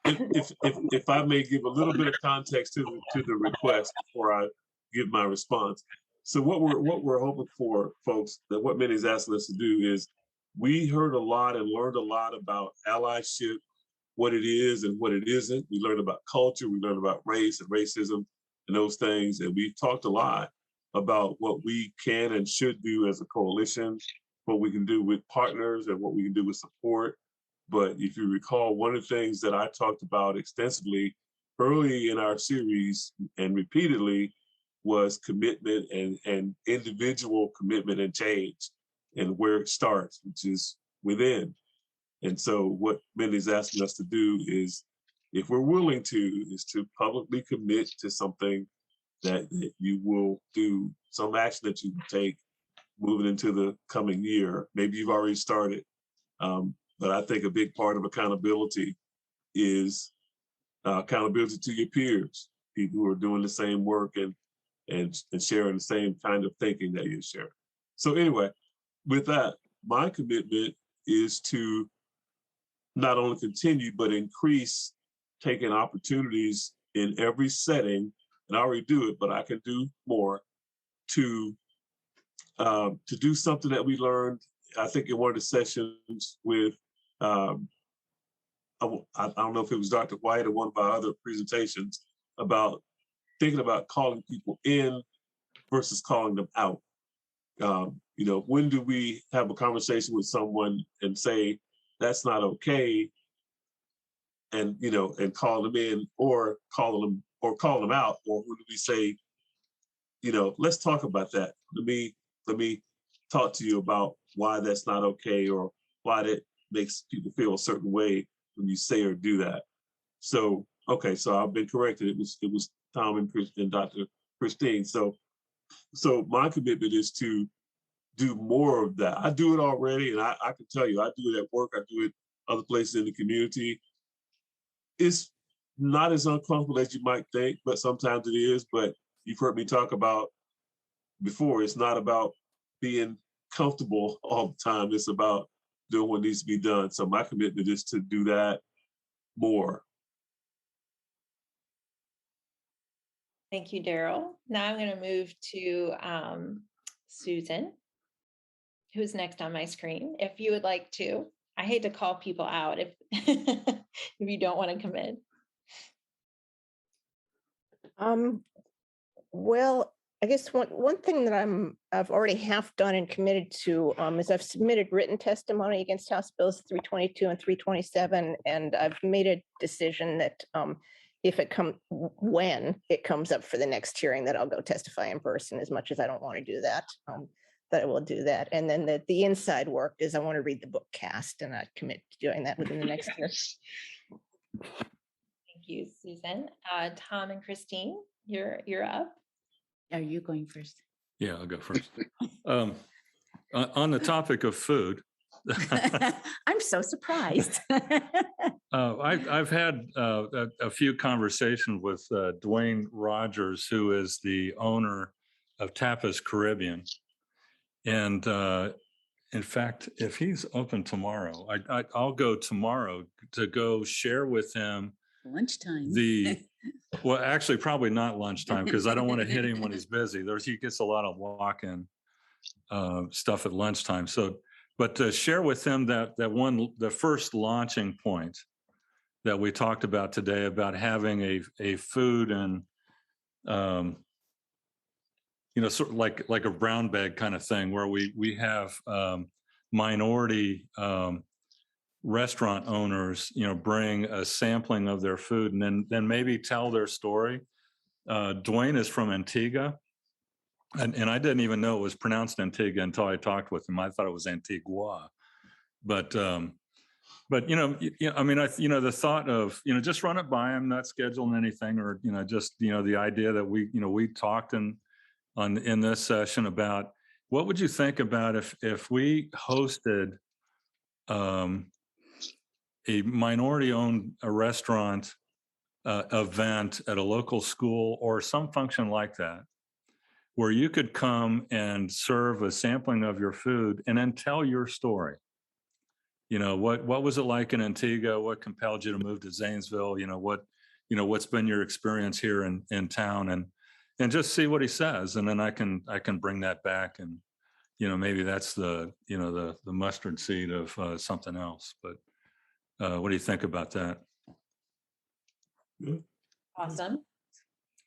If I may give a little bit of context to the request before I give my response. So what we're hoping for, folks, that what Minnie's asking us to do is, we heard a lot and learned a lot about allyship, what it is and what it isn't. We learned about culture, we learned about race and racism and those things. And we've talked a lot about what we can and should do as a coalition, what we can do with partners and what we can do with support. But if you recall, one of the things that I talked about extensively early in our series and repeatedly was commitment and individual commitment and change, and where it starts, which is within. And so what Mindy's asking us to do is, if we're willing to, is to publicly commit to something that you will do, some action that you take moving into the coming year. Maybe you've already started. But I think a big part of accountability is accountability to your peers, people who are doing the same work and sharing the same kind of thinking that you're sharing. So anyway, with that, my commitment is to not only continue, but increase taking opportunities in every setting, and I already do it, but I can do more to do something that we learned, I think, in one of the sessions with, I don't know if it was Dr. White or one of our other presentations, about thinking about calling people in versus calling them out. You know, when do we have a conversation with someone and say, that's not okay, and, you know, and call them in, or call them out? Or when do we say, you know, let's talk about that. Let me talk to you about why that's not okay, or why that makes people feel a certain way when you say or do that. So, okay, so I've been corrected. It was Tom and Dr. Christine. So my commitment is to do more of that. I do it already, and I can tell you, I do it at work, I do it other places in the community. It's not as uncomfortable as you might think, but sometimes it is. But you've heard me talk about before, it's not about being comfortable all the time. It's about doing what needs to be done. So my commitment is to do that more. Thank you, Daryl. Now I'm going to move to Susan, who's next on my screen. If you would like to, I hate to call people out if if you don't want to commit. Well, I guess one thing that I've already half done and committed to is I've submitted written testimony against House Bills 322 and 327, and I've made a decision that when it comes up for the next hearing, that I'll go testify in person, as much as I don't want to do that, that I will do that. And then the inside work is I want to read the book Cast, and I commit to doing that within the next year. Thank you, Susan. Tom and Christine, you're up. Are you going first? Yeah, I'll go first. On the topic of food. I'm so surprised. I've had a few conversations with Dwayne Rogers, who is the owner of Tapas Caribbean. And in fact, if he's open tomorrow, I'll go tomorrow to go share with him Lunchtime. Well, actually, probably not lunchtime, because I don't want to hit him when he's busy. He gets a lot of walk-in stuff at lunchtime. So, but to share with him the first launching point that we talked about today, about having a food and sort of like a brown bag kind of thing where we have minority restaurant owners, bring a sampling of their food and then maybe tell their story. Dwayne is from Antigua, and I didn't even know it was pronounced Antigua until I talked with him. I thought it was Antigua, but I mean, the thought of just run it by him, not scheduling anything, or just the idea that we talked in this session about what would you think about if we hosted a minority-owned restaurant event at a local school or some function like that, where you could come and serve a sampling of your food and then tell your story. What was it like in Antigua? What compelled you to move to Zanesville? What's been your experience here in town, and just see what he says, and then I can bring that back, and maybe that's the mustard seed of something else. But what do you think about that? Awesome.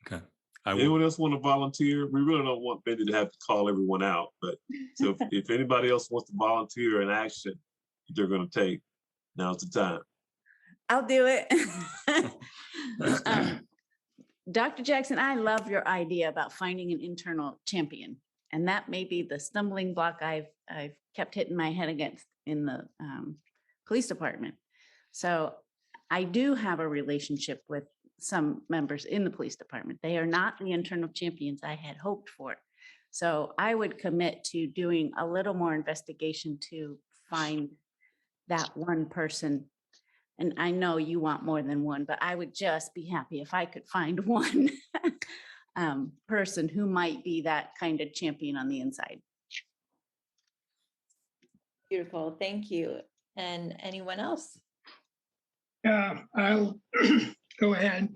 Okay. Anyone else want to volunteer? We really don't want Mindy to have to call everyone out, but so if anybody else wants to volunteer an action they're going to take, now's the time. I'll do it. Dr. Jackson, I love your idea about finding an internal champion. And that may be the stumbling block I've kept hitting my head against in the police department. So I do have a relationship with some members in the police department. They are not the internal champions I had hoped for. So I would commit to doing a little more investigation to find that one person. And I know you want more than one, but I would just be happy if I could find one person who might be that kind of champion on the inside. Beautiful. Thank you. And anyone else? I'll go ahead.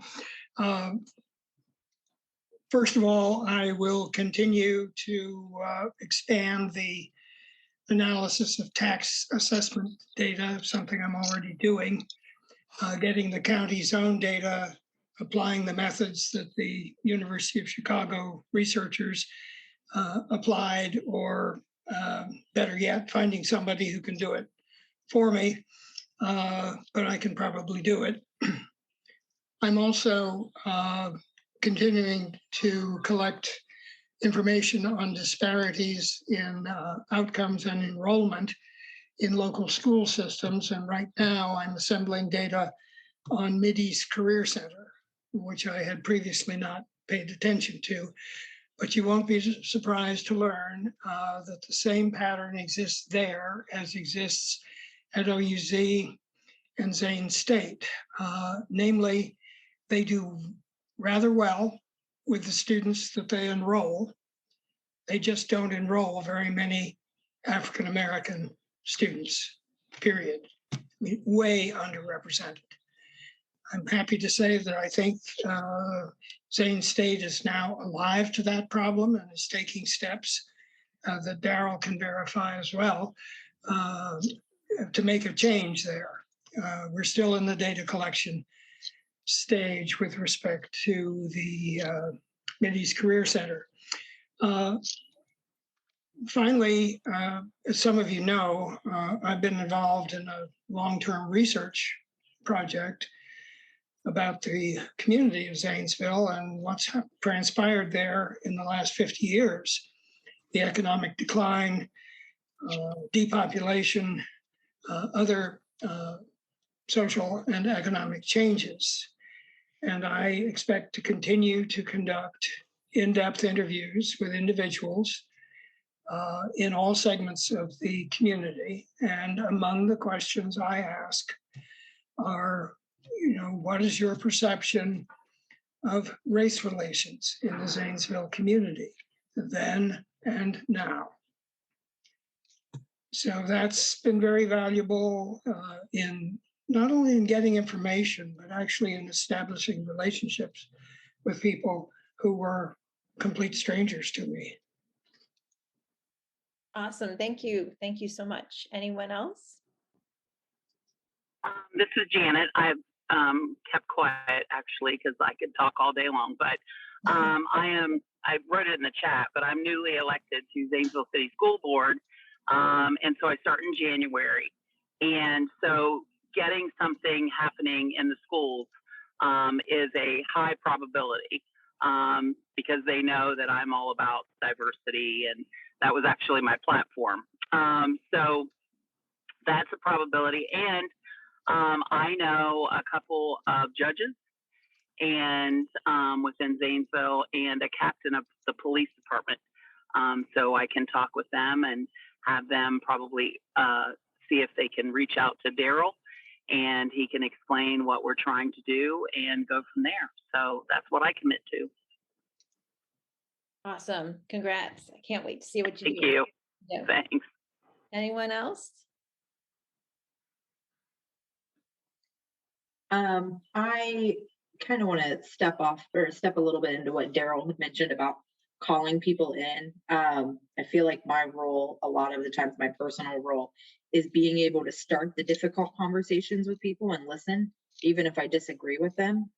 First of all, I will continue to expand the analysis of tax assessment data, something I'm already doing, getting the county's own data, applying the methods that the University of Chicago researchers applied, or better yet, finding somebody who can do it for me, but I can probably do it. I'm also continuing to collect information on disparities in outcomes and enrollment in local school systems. And right now I'm assembling data on Mideast Career Center, which I had previously not paid attention to. But you won't be surprised to learn that the same pattern exists there as exists at OUZ and Zane State. Namely, they do rather well with the students that they enroll. They just don't enroll very many African-American students, period. I mean, way underrepresented. I'm happy to say that I think Zane State is now alive to that problem and is taking steps that Daryl can verify as well to make a change there. We're still in the data collection stage with respect to the Mideast Career Center. Finally, as some of you know, I've been involved in a long-term research project about the community of Zanesville and what's transpired there in the last 50 years. The economic decline, depopulation, other social and economic changes. And I expect to continue to conduct in-depth interviews with individuals in all segments of the community. And among the questions I ask are, what is your perception of race relations in the Zanesville community, then and now? So that's been very valuable in not only in getting information, but actually in establishing relationships with people who were complete strangers to me. Awesome. Thank you. Thank you so much. Anyone else? This is Janet. I've kept quiet actually because I could talk all day long, but I wrote it in the chat, but I'm newly elected to Zanesville City School Board. And so I start in January. And so getting something happening in the schools is a high probability because they know that I'm all about diversity, and that was actually my platform. So that's a probability. And I know a couple of judges and within Zanesville and a captain of the police department. So I can talk with them and have them probably see if they can reach out to Daryl and he can explain what we're trying to do and go from there. So that's what I commit to. Awesome. Congrats. I can't wait to see what you Thank do. you. Yeah. Thanks. Anyone else? I kind of want to step a little bit into what Daryl had mentioned about calling people in. I feel like my role, a lot of the times, my personal role is being able to start the difficult conversations with people and listen, even if I disagree with them.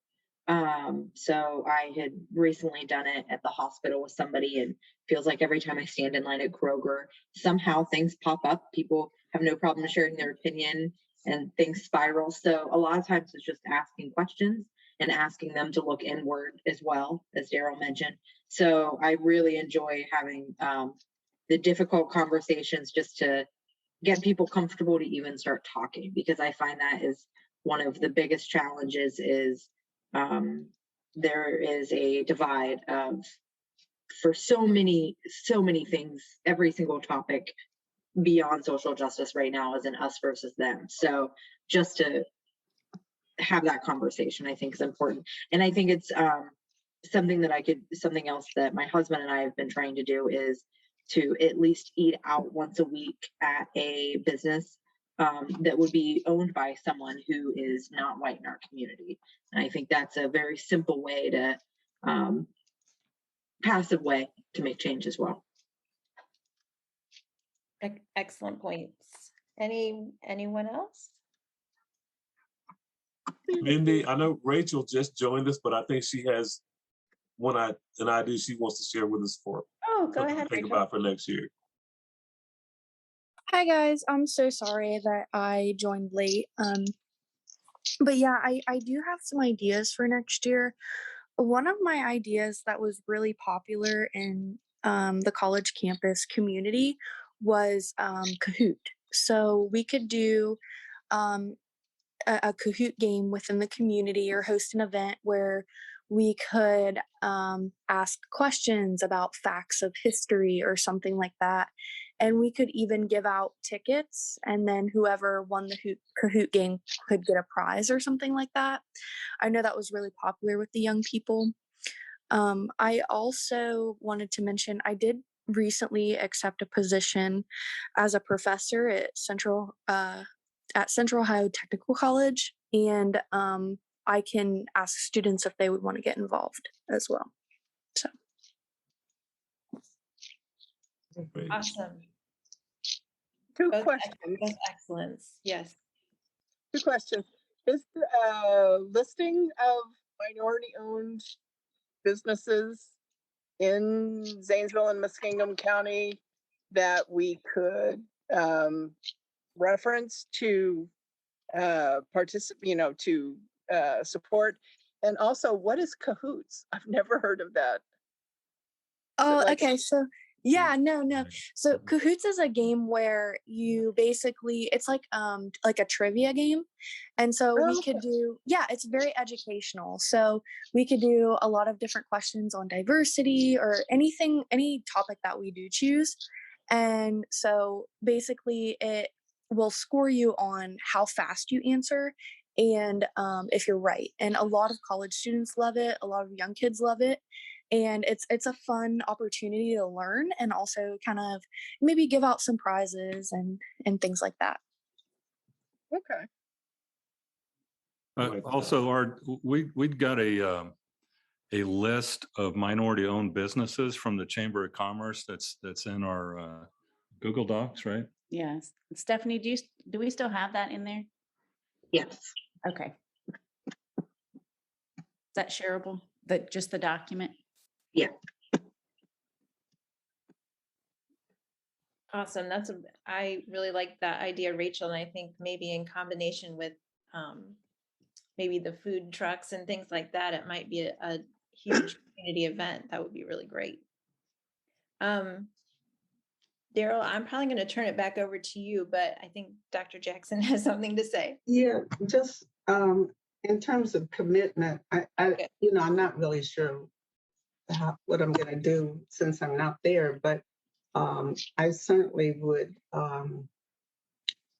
So I had recently done it at the hospital with somebody, and feels like every time I stand in line at Kroger, somehow things pop up. People have no problem sharing their opinion and things spiral. So a lot of times it's just asking questions and asking them to look inward as well, as Daryl mentioned. So I really enjoy having the difficult conversations just to get people comfortable to even start talking, because I find that is one of the biggest challenges is there is a divide of, for so many things, every single topic beyond social justice right now is an us versus them. So just to have that conversation, I think is important. And I think it's something else that my husband and I have been trying to do is to at least eat out once a week at a business that would be owned by someone who is not white in our community. And I think that's a very simple way to, passive way to make change as well. Excellent points. Anyone else? Mindy, I know Rachel just joined us, but I think she has an idea she wants to share with us for Oh, go ahead, think Rachel. about for next year. Hi guys, I'm so sorry that I joined late. But yeah, I do have some ideas for next year. One of my ideas that was really popular in the college campus community was Kahoot. So we could do a Kahoot game within the community or host an event where we could ask questions about facts of history or something like that. And we could even give out tickets, and then whoever won the Kahoot game could get a prize or something like that. I know that was really popular with the young people. I also wanted to mention I did recently accept a position as a professor at Central Ohio Technical College, and I can ask students if they would want to get involved as well. So Awesome. Two Both questions. excellence. Yes. Two questions. Is there a listing of minority-owned businesses in Zanesville and Muskingum County that we could reference to support? And also, what is Cahoots? I've never heard of that. Oh, okay. So yeah, no. So Cahoots is a game where you basically, it's like a trivia game. And so we could do, yeah, it's very educational. So we could do a lot of different questions on diversity or anything, any topic that we do choose. And so basically it will score you on how fast you answer and if you're right. And a lot of college students love it. A lot of young kids love it. And it's a fun opportunity to learn and also kind of maybe give out some prizes and things like that. Okay. Also, we'd got a list of minority-owned businesses from the Chamber of Commerce that's in our Google Docs, right? Yes. Stephanie, do we still have that in there? Yes. Okay. Is that shareable? Just the document? Awesome. I really like that idea, Rachel. And I think maybe in combination with maybe the food trucks and things like that, it might be a huge community event. That would be really great. Daryl, I'm probably going to turn it back over to you, but I think Dr. Jackson has something to say. Yeah, just in terms of commitment, I'm not really sure what I'm going to do since I'm not there, but I certainly would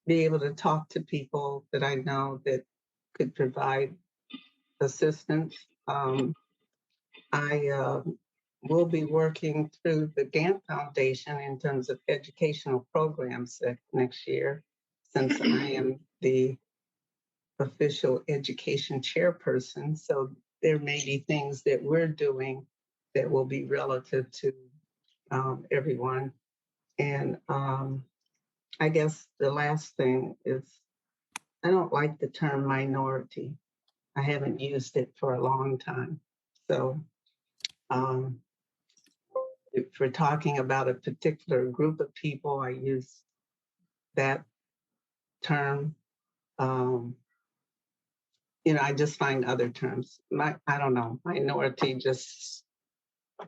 be able to talk to people that I know that could provide assistance. I will be working through the Gantt Foundation in terms of educational programs next year, since I am the official education chairperson. So there may be things that we're doing that will be relative to everyone. And I guess the last thing is, I don't like the term minority. I haven't used it for a long time. So if we're talking about a particular group of people, I use that term. I just find other terms. I don't know, minority just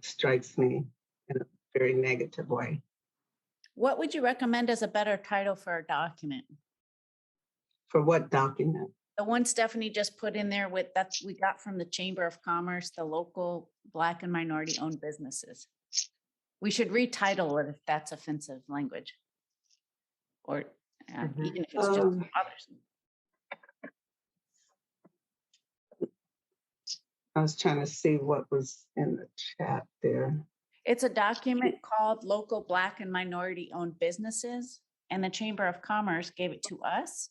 strikes me in a very negative way. What would you recommend as a better title for a document? For what document? The one Stephanie just put in there that we got from the Chamber of Commerce, the local Black and minority owned businesses. We should retitle it if that's offensive language. Or even if it's just bothersome. I was trying to see what was in the chat there. It's a document called Local Black and Minority Owned Businesses, and the Chamber of Commerce gave it to us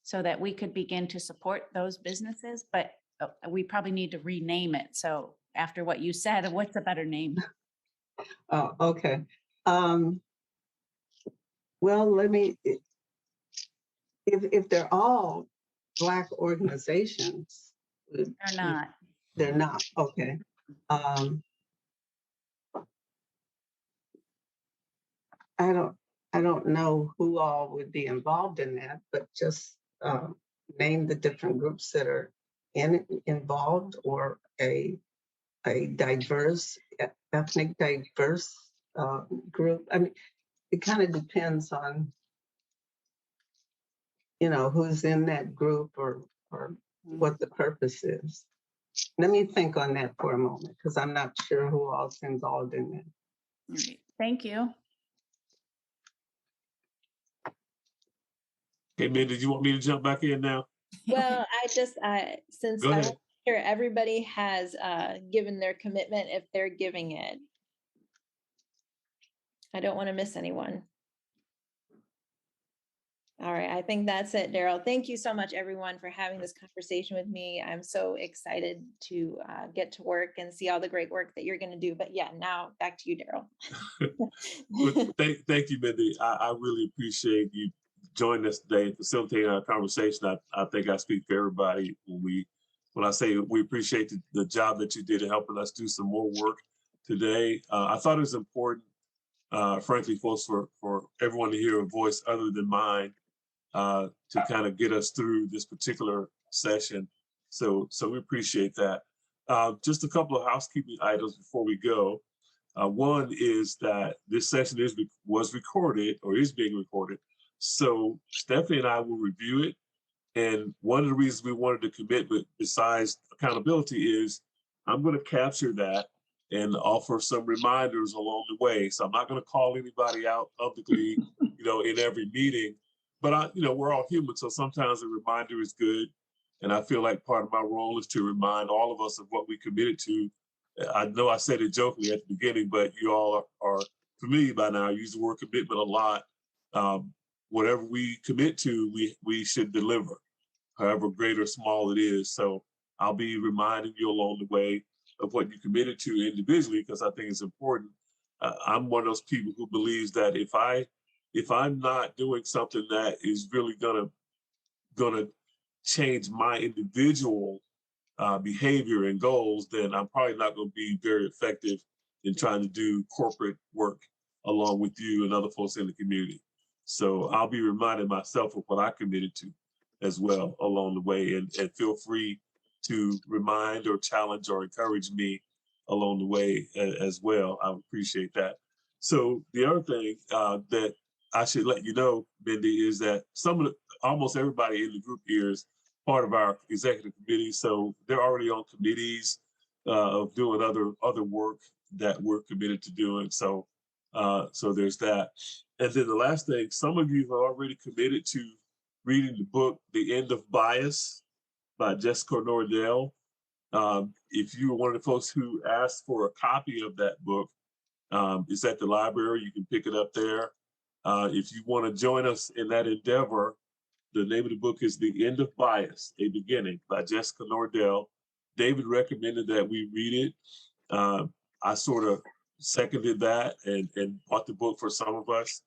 so that we could begin to support those businesses, but we probably need to rename it. So after what you said, what's a better name? Oh, okay. Well, if they're all Black organizations. They're not. They're not, okay. I don't know who all would be involved in that, but just name the different groups that are involved, or a diverse, ethnic diverse group. I mean, it kind of depends on, who's in that group or what the purpose is. Let me think on that for a moment, because I'm not sure who all's involved in that. Right. Thank you. Hey, man, did you want me to jump back in now? Well, since Go I'm ahead. sure everybody has given their commitment if they're giving it. I don't want to miss anyone. All right, I think that's it, Daryl. Thank you so much, everyone, for having this conversation with me. I'm so excited to get to work and see all the great work that you're going to do. But yeah, now back to you, Daryl. Well, thank you, Mindy. I really appreciate you joining us today and facilitating our conversation. I think I speak for everybody when I say we appreciate the job that you did in helping us do some more work today. I thought it was important, frankly, folks, for everyone to hear a voice other than mine to kind of get us through this particular session. So we appreciate that. Just a couple of housekeeping items before we go. One is that this session was recorded or is being recorded. So Stephanie and I will review it. And one of the reasons we wanted to commit, besides accountability, is I'm going to capture that and offer some reminders along the way. So I'm not going to call anybody out publicly, in every meeting. But we're all human, so sometimes a reminder is good. And I feel like part of my role is to remind all of us of what we committed to. I know I said it jokingly at the beginning, but you all are familiar by now. I use the word commitment a lot. Whatever we commit to, we should deliver, however great or small it is. So I'll be reminding you along the way of what you committed to individually, because I think it's important. I'm one of those people who believes that if I'm not doing something that is really gonna change my individual behavior and goals, then I'm probably not going to be very effective in trying to do corporate work along with you and other folks in the community. So I'll be reminding myself of what I committed to as well along the way, and feel free to remind or challenge or encourage me along the way as well. I appreciate that. So the other thing that I should let you know, Mindy, is that almost everybody in the group here is part of our executive committee. So they're already on committees of doing other work that we're committed to doing. So there's that. And then the last thing, some of you have already committed to reading the book, The End of Bias by Jessica Nordell. If you were one of the folks who asked for a copy of that book, it's at the library. You can pick it up there. If you want to join us in that endeavor, the name of the book is The End of Bias, A Beginning by Jessica Nordell. David recommended that we read it. I sort of seconded that and bought the book for some of us.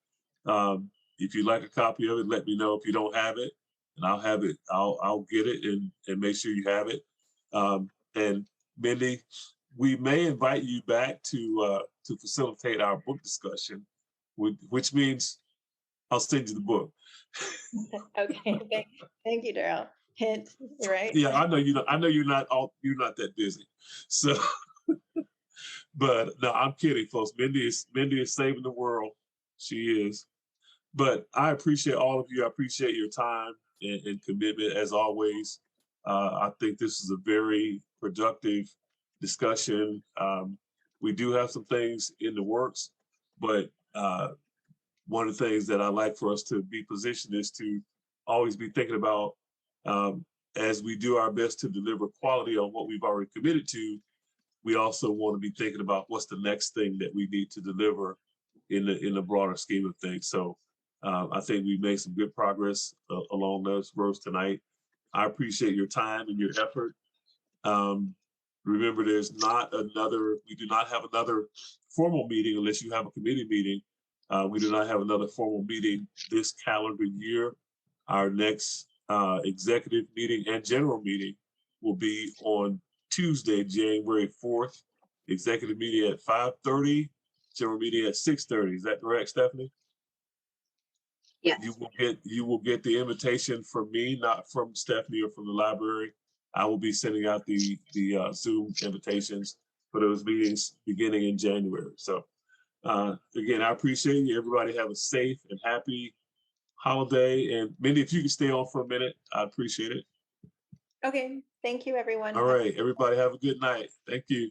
If you'd like a copy of it, let me know. If you don't have it, and I'll have it. I'll get it and make sure you have it. And Mindy, we may invite you back to facilitate our book discussion, which means I'll send you the book. Okay, thank you, Daryl. Hint, right? Yeah, I know you know. I know you're not that busy. So, but no, I'm kidding, folks. Mindy is saving the world. She is. But I appreciate all of you. I appreciate your time and commitment as always. I think this is a very productive discussion. We do have some things in the works, but one of the things that I like for us to be positioned is to always be thinking about, as we do our best to deliver quality on what we've already committed to, we also want to be thinking about what's the next thing that we need to deliver in the broader scheme of things. So I think we've made some good progress along those roads tonight. I appreciate your time and your effort. Remember, we do not have another formal meeting unless you have a committee meeting. We do not have another formal meeting this calendar year. Our next executive meeting and general meeting will be on Tuesday, January 4th. Executive meeting at 5:30, general meeting at 6:30. Is that correct, Stephanie? Yes. You will get the invitation from me, not from Stephanie or from the library. I will be sending out the Zoom invitations for those meetings beginning in January. So again, I appreciate you. Everybody have a safe and happy holiday. And Mindy, if you can stay on for a minute, I appreciate it. Okay, thank you, everyone. All right, everybody have a good night. Thank you.